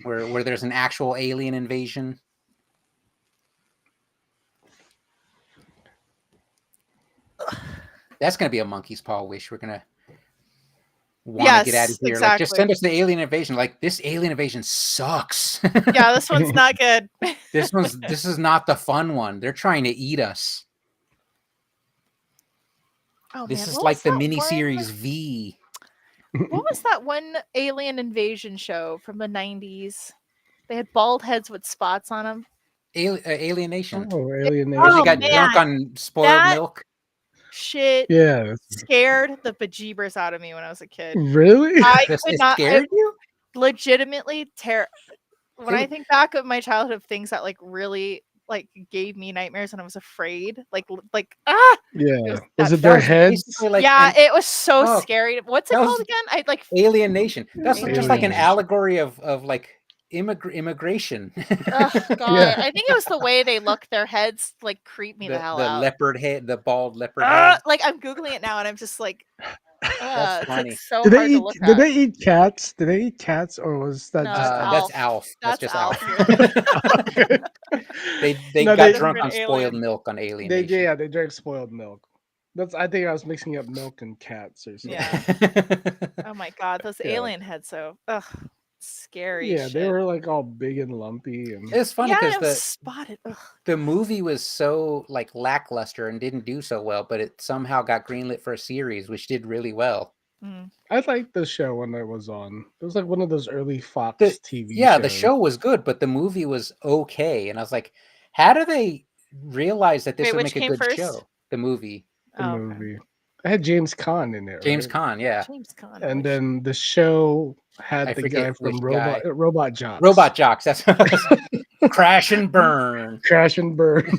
where there's an actual alien invasion. That's gonna be a monkey's paw wish. We're gonna want to get out of here. Like, just send us the alien invasion. Like, this alien invasion sucks. Yeah, this one's not good. This is not the fun one. They're trying to eat us. Oh, This man, is what like was the that miniseries one- V. What was that one alien invasion show from the 90s? They had bald heads with spots on them. Alienation. Oh, Alienation. Where they Oh, got man. drunk on spoiled That- milk. Shit Yeah. scared the bejeebers out of me when I was a kid. Really? I This could it not. scared you? Legitimately when I Dude. think back of my childhood of things that like really like gave me nightmares and I was afraid, like Yeah. was Was that it their was heads? basically like yeah, an it was so Oh, scary. What's it that was- called again? I like alienation. That's just like an Alienation. allegory of like immigration. oh god. Yeah. I think it was the way they look. Their heads like creep me the hell the out. leopard head, the bald leopard head. Like I'm googling it now and I'm just like, it's funny. like so Did hard they to eat? look Did at. they eat cats? Did they eat cats, or was that No, just it's That's Alf. Alf. That's That's just Alf. Alf. They No, got they- drunk on Different spoiled alien. milk on They Alienation. they drank spoiled milk. I think I was mixing up milk and cats or something. Yeah. Oh my god, those Yeah. alien heads so scary. Yeah, shit. they were like all big and lumpy, and It's funny yeah, because it was spotted. Ugh. the movie was so like lackluster and didn't do so well, but it somehow got greenlit for a series, which did really well. Mm. I liked the show when it was on. It was like one of those early Fox The- TV. Yeah, the shows. show was good, but the movie was okay. And I was like, how do they realize that this Wait, would which make a came good first? show? The movie. The Oh, okay. movie. I had James Caan in it. James right? Caan, yeah. James Caan. And then the show had I the forget guy which from guy. Robot Jocks. Robot Jocks. That's what I was Crash and Burn. Crash and Burn.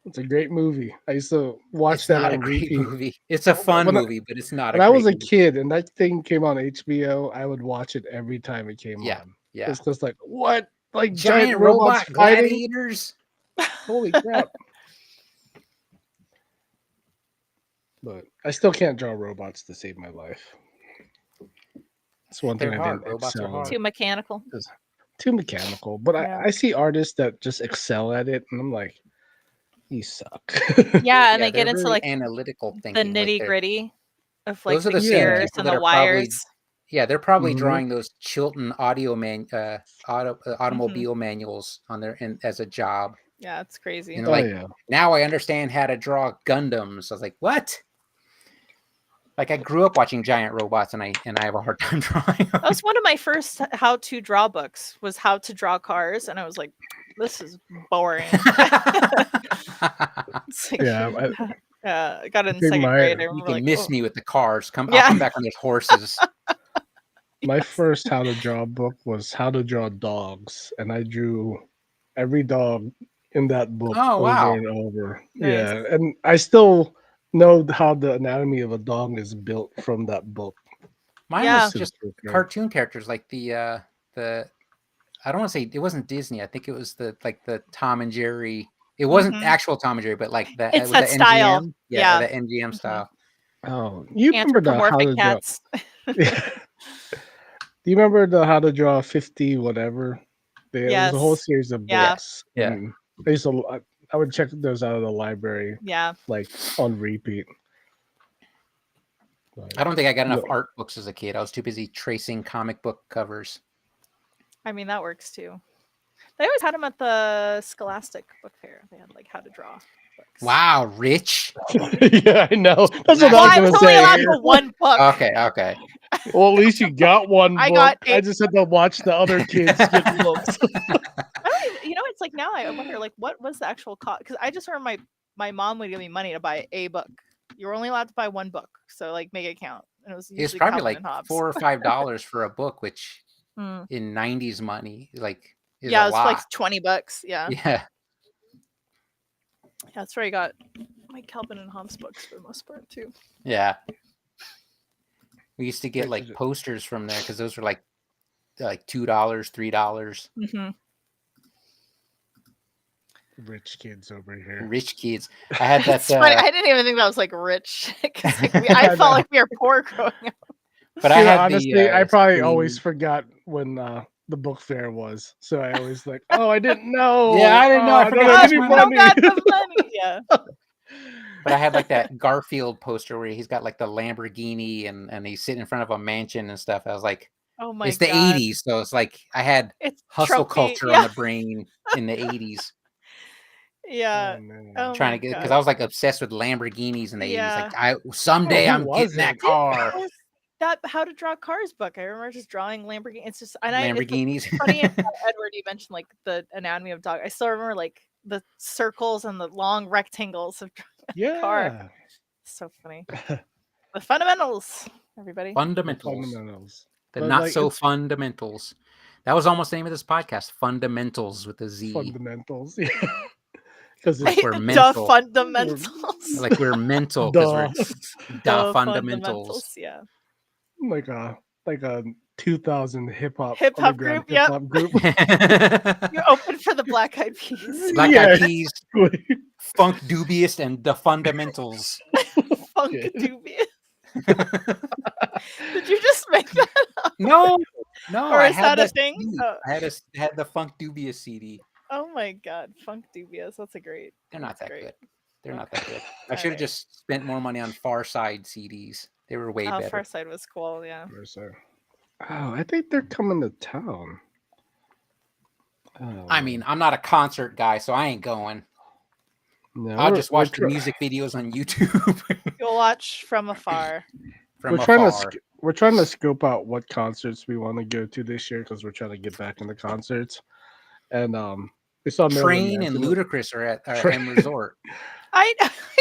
It's a great movie. I used to watch It's that not a on great repeat. movie. It's a fun When I- movie, but it's not When a I great was a movie. kid and that thing came on HBO, I would watch it every time it came Yeah, on. Yeah. It's just like, what? Like Giant robots robot fighting? gladiators. Holy crap. But I still can't draw robots to save my life. That's one thing They're I hard. didn't Robots are excel hard. at. Too mechanical. Too mechanical. But Yeah. I see artists that just excel at it, and I'm like, you suck. Yeah, and they they're get into very like analytical the thinking. like nitty they're- gritty of like Those are the the same gears people and that the are probably- wires. Yeah, they're probably Mhm. drawing those Chilton automobile manuals on their as a job. Yeah, it's crazy. You know, Oh, like yeah. now I understand how to draw Gundams. I was like, what? Like I grew up watching giant robots, and I have a hard time drawing. That was one of my first how to draw books. Was how to draw cars, and I was like, this is boring. It's like, Yeah, I got in think second my- grade. I You remember can like, miss oh, me with the cars. I'll Yeah. come back on those horses. My first how to draw book was how to draw dogs, and I drew every dog in that book Oh, over wow. and over. Nice. Yeah, and I still know how the anatomy of a dog is built from that book. Mine Yeah. was just cartoon characters, like the I don't want to say it wasn't Disney. I think it was the Tom and Jerry. It wasn't Mhm. actual Tom and Jerry, but like that. It's with that the style. NGM. Yeah. the NGM Mhm. style. Oh, you remember the how to anthropomorphic draw? cats. Do you remember the how to draw 50 whatever? There was a whole Yes. series of Yeah. books. Yeah. and I used to. I would check those out of the library Yeah. like on repeat. I don't think I got enough No. art books as a kid. I was too busy tracing comic book covers. I mean, that works too. They always had them at the Scholastic book fair. They had like how to draw books. Wow, rich. Yeah, I know. That's what Well, I I was was gonna only allowed say. for one book. Okay. Well, at least you got one book. I got I eight. just had to watch the other kids get books. I don't even, it's like now I wonder like what was the actual cost? Because I just remember my mom would give me money to buy a book. You were only allowed to buy one book, so like make it count. And it was It's usually probably Calvin like and Hobbes. $4 or $5 for a book, which Mm. in 90s money, like is Yeah, a it's lot. like $20. Yeah. Yeah. That's where I got my Calvin and Hobbes books for the most part too. Yeah. We used to get Which like is it? posters from there because those were like $2, $3. Mm-hmm. Rich kids over here. Rich kids. I had that. It's funny. I didn't even think that was like rich. 'Cause, like, I I know. felt like we were poor growing up. But I You know, had honestly, I probably always screen- forgot when the book fair was. So I always like, oh, I didn't know. Yeah, I didn't know. I Oh, forgot don't to have use any my Don't got money. the money. Yeah. But I had like that Garfield poster where he's got like the Lamborghini and he's sitting in front of a mansion and stuff. I was like, Oh my it's the god. 80s, so it's like I had It's hustle Trumpy. culture Yeah. on the brain in the 80s. Yeah. Oh, man. Oh Trying my to get because God. I was like obsessed with Lamborghinis in the 80s. Like Yeah. someday who I'm getting that wasn't? car. Dude, that How to Draw Cars book. I remember just drawing Lamborghini. It's just it's like, Lamborghinis. funny about Edward, you mentioned like the anatomy of dog. I still remember like the circles and the long rectangles of drawing a car. Yeah. So funny. The fundamentals, everybody. Fundamentals. Fundamentals. The But, not like, so it's- fundamentals. That was almost the name of this podcast. Fundamentals with a Z. Fundamentals. Yeah. Because Like it's we're The mental. fundamentals. Like we're mental because we're Duh. the fundamentals. Yeah. like a 2000 hip hop Hip-hop group, yep. group. You open for the Black Eyed Peas. Black Yeah. Eyed Peas, Funk Dubious, and the Fundamentals. Funk Okay. dubious. Did you just make that up? No, Or I is had that a that thing? CD. Oh. I had the Funk Dubious CD. Oh my god, Funk Dubious. That's a great. They're not that Great. good. They're not Okay. that good. I All should have right. just spent more money on Far Side CDs. They were way Oh, better. Far Side was cool. Yeah. Oh, I think they're coming to town. Oh, I mean, I'm not a concert guy, so I ain't going. no, I'll just watch the try- music videos on YouTube You'll watch from afar. from We're trying afar. we're trying to scope out what concerts we want to go to this year because we're trying to get back into concerts. And we saw Marilyn Train and Manson. Ludacris are at Train- M Resort. I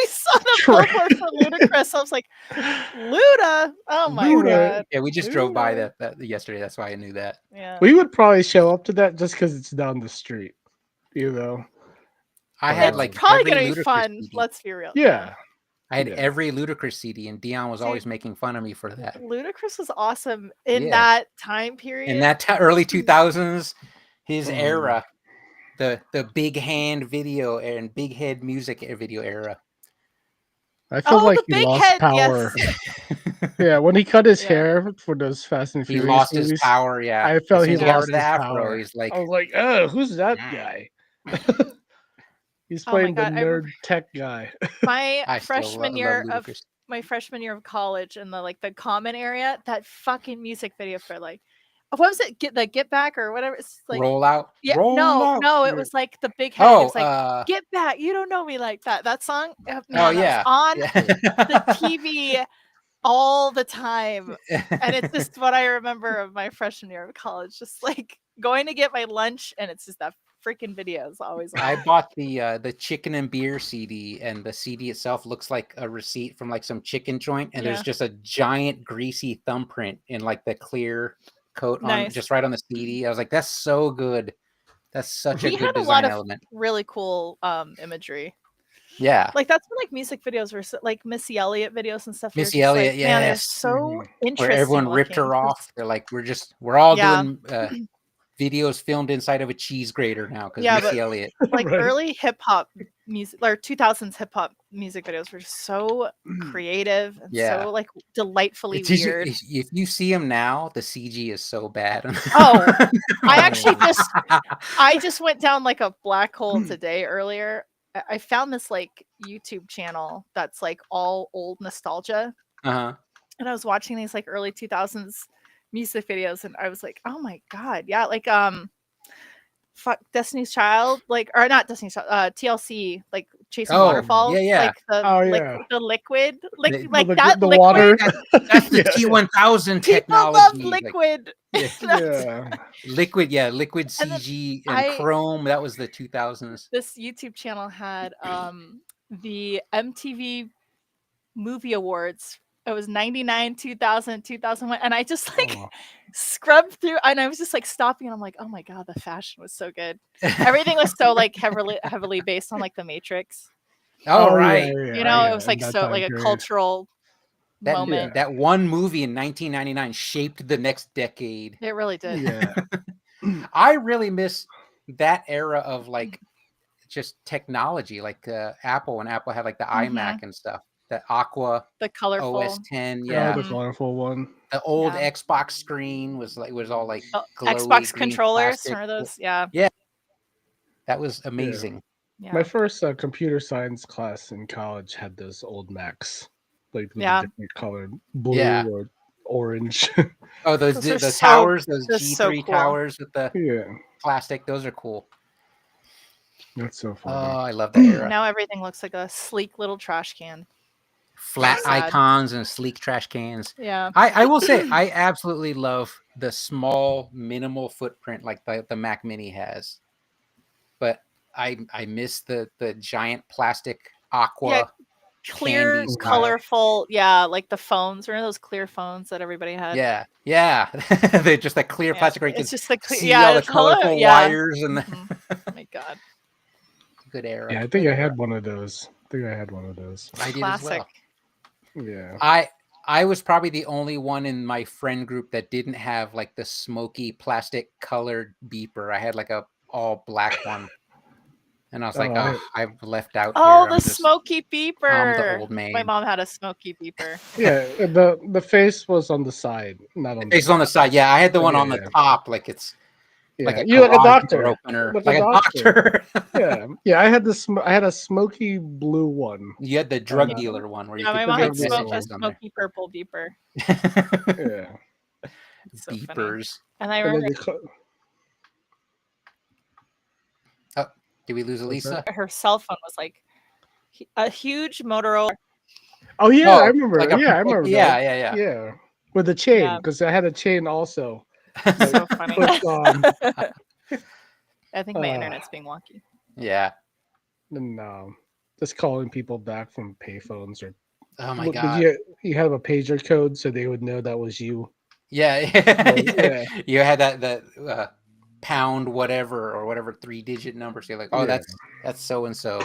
saw the Train. billboard for Ludacris. I was like, Luda. Oh my Luda. god. Yeah, we just drove by Luda. that yesterday. That's why I knew that. Yeah. We would probably show up to that just because it's down the street, you know. I had It's like probably every gonna be Ludacris fun. CD. Let's be real. Yeah, I had Yeah. every Ludacris CD, and Dion was Dude. always making fun of me for that. Ludacris was awesome in Yeah. that time period. In that early 2000s, his Mm. era, the big hand video and big head music video era. I feel like the he big lost head, power. yes. Yeah, when he cut his Yeah. hair for those Fast and He Furious lost his movies, power. Yeah, I felt As soon he as got lost rid of the his afro. power. He's like, I was like, oh, who's that Mm. guy? He's Oh my playing the God, I nerd tech guy. My I still freshman love year of Ludacris. my freshman year of college in the common area, that fucking music video for like what was it? Get Back or whatever. It's like Roll out. yeah, Roll out. no, it was like the big head. It Oh, was like Get Back. You don't know me like that. That song. Man, oh that was yeah. on Yeah. the TV all the time. And it's just what I remember of my freshman year of college. Just like going to get my lunch, and it's just that freaking video is always on. I bought the chicken and beer CD, and the CD itself looks like a receipt from like some chicken joint, and Yeah. there's just a giant greasy thumbprint in like the clear coat on Nice. just right on the CD. I was like, that's so good. That's such a He good had a lot design of element. really cool imagery. Yeah. Like that's when like music videos were like Missy Elliott videos and stuff. were Missy just Elliott, like, man, they're yes. so Mhm. interesting. Where everyone ripped her looking. off. They're like, we're all Yeah. doing videos filmed inside of a cheese grater now because Yeah, Missy but- Elliott. Like Right. early hip hop music or 2000s hip hop music videos were just so creative and Yeah. so like delightfully It's just- weird. if you see them now, the CG is so bad. Oh, I actually I just went down like a black hole today earlier. I found this like YouTube channel that's like all old nostalgia. Uh-huh. And I was watching these like early 2000s music videos and I was like, oh my god, yeah, like fuck Destiny's Child, like or not Destiny's Child, TLC, like Chasing Oh, Waterfalls, yeah, yeah. like the Oh, like yeah. the liquid, like The- like the, that the liquid. water. That's the Yeah. T1000 People technology. love like, liquid. yeah. That's- Yeah. liquid And then CG and I- Chrome. That was the 2000s. This YouTube channel had the MTV Movie Awards It was 99, 2000, 2001. And I just like Oh. scrubbed through and I was just like stopping and I'm like, oh my God, the fashion was so good. Everything was so like heavily based on like the Matrix. Oh, yeah, right. yeah, You know, yeah, it was in like that so time like a period. cultural moment. That one movie in 1999 shaped the next decade. It really did. Yeah. I really miss that era of like just technology, like Apple, when Apple had like the iMac and stuff, the Aqua The colorful OS 10, Yeah, yeah. the colorful one. The old Yeah. Xbox screen was all like glowy Xbox green controllers. plastic. Remember those? Yeah. That was amazing. Yeah. My first computer science class in college had those old Macs, like with Yeah. a different color, blue Yeah. or orange. Oh, those Those are the so- towers, those they're G3 so cool. towers with the Yeah, plastic, those are cool. that's so Oh, funny. I love that era. Now everything looks like a sleek little trash can. Flat sad. icons and sleek trash cans. Yeah. I will say I absolutely love the small minimal footprint like the Mac Mini has, but I miss the giant plastic Aqua. Yeah, clear, candy style. colorful. Yeah, like the phones. Remember those clear phones that everybody had? Yeah. They're just that clear Yeah, plastic where you can it's just the clear. see Yeah, all the it's color- colorful yeah. wires and the Mhm. Oh my God, good era. Yeah, I think Good I had era. one of those. I think I had one of those. I did as classic. well. Yeah. I was probably the only one in my friend group that didn't have like the smoky plastic colored beeper. I had like a all black one. And I was like, Oh, oh, I've left out Oh, here. the smoky beeper. I'm the old man. My mom had a smoky beeper. Yeah, the face was on the side, not on the It's on the side. Yeah, I had the one on the Yeah. top, like it's Yeah, like a you like a garage doctor. door opener, Like like a a doctor. doctor. Yeah, I had I had a smoky blue one. You had the drug Yeah. dealer one where you Yeah, could my put mom had the a messages on there. smoky purple beeper. Yeah. It's so funny. Beepers. And I And then remember Did we lose What's that? Elisa? her cell phone was like a huge Motorola. Oh yeah, Oh, I remember. like a- Yeah, I remember. Yeah, that. yeah. Yeah, with the chain Yeah. because I had a chain also. So funny. Clicked on. I think my Uh, internet's being wonky. Yeah. And just calling people back from payphones or Oh my Look, god. you have a pager code so they would know that was you. Yeah. yeah. You had that pound whatever or whatever 3-digit number. So you're like, oh, Yeah. that's so and so.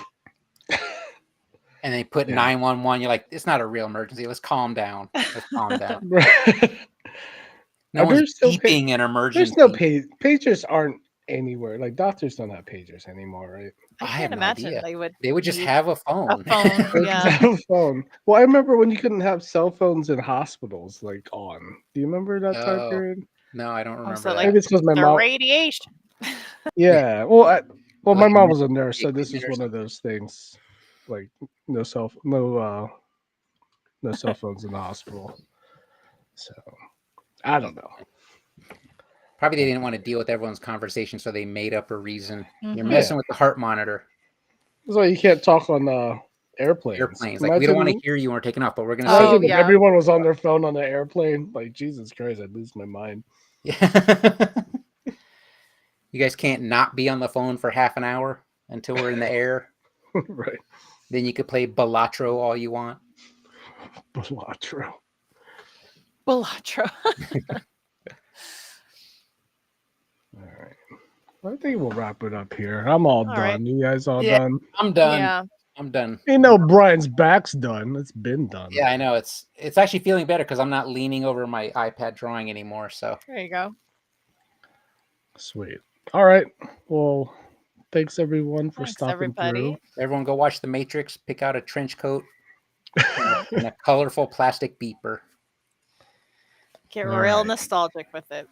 And they put Yeah. 911. You're like, it's not a real emergency. Let's calm down. Let's calm down. No Are there one's still beeping an emergency. There's no pagers aren't anywhere. Like doctors don't have pagers anymore, right? I I can't have no imagine idea. they would just need have a a phone. phone. They Yeah. just have a phone. Well, I remember when you couldn't have cell phones in hospitals like on. Do you remember that time Oh, period? No, I don't remember so, that. like, Maybe it's because my The mom. radiation. Yeah. Well, my Like mom was a nurse, so this equipment is or one of those things. Like no cell phones in the hospital. So I don't know. Probably they didn't want to deal with everyone's conversation, so they made up a reason. You're Mhm. messing with the heart monitor. That's why you can't talk on airplanes. Airplanes. Like, we don't want to hear you when we're taking off, but we're going to Oh, say Imagine if yeah. everyone was on their phone on the airplane. Like Jesus Christ, I'd lose my mind. Yeah. You guys can't not be on the phone for half an hour until we're in the air. Right. Then you could play Balatro all you want. Balatro. Balatro. All right. I think we'll wrap it up here. I'm all All done. right. You guys all Yeah. done? I'm done. Yeah. I'm done. Brian's back's done. It's been done. Yeah, I know. It's actually feeling better because I'm not leaning over my iPad drawing anymore. So There you go. Sweet. All right. Well, thanks everyone for Thanks, stopping everybody. through. everyone go watch The Matrix, pick out a trench coat and a colorful plastic beeper. Get All real right. nostalgic with it.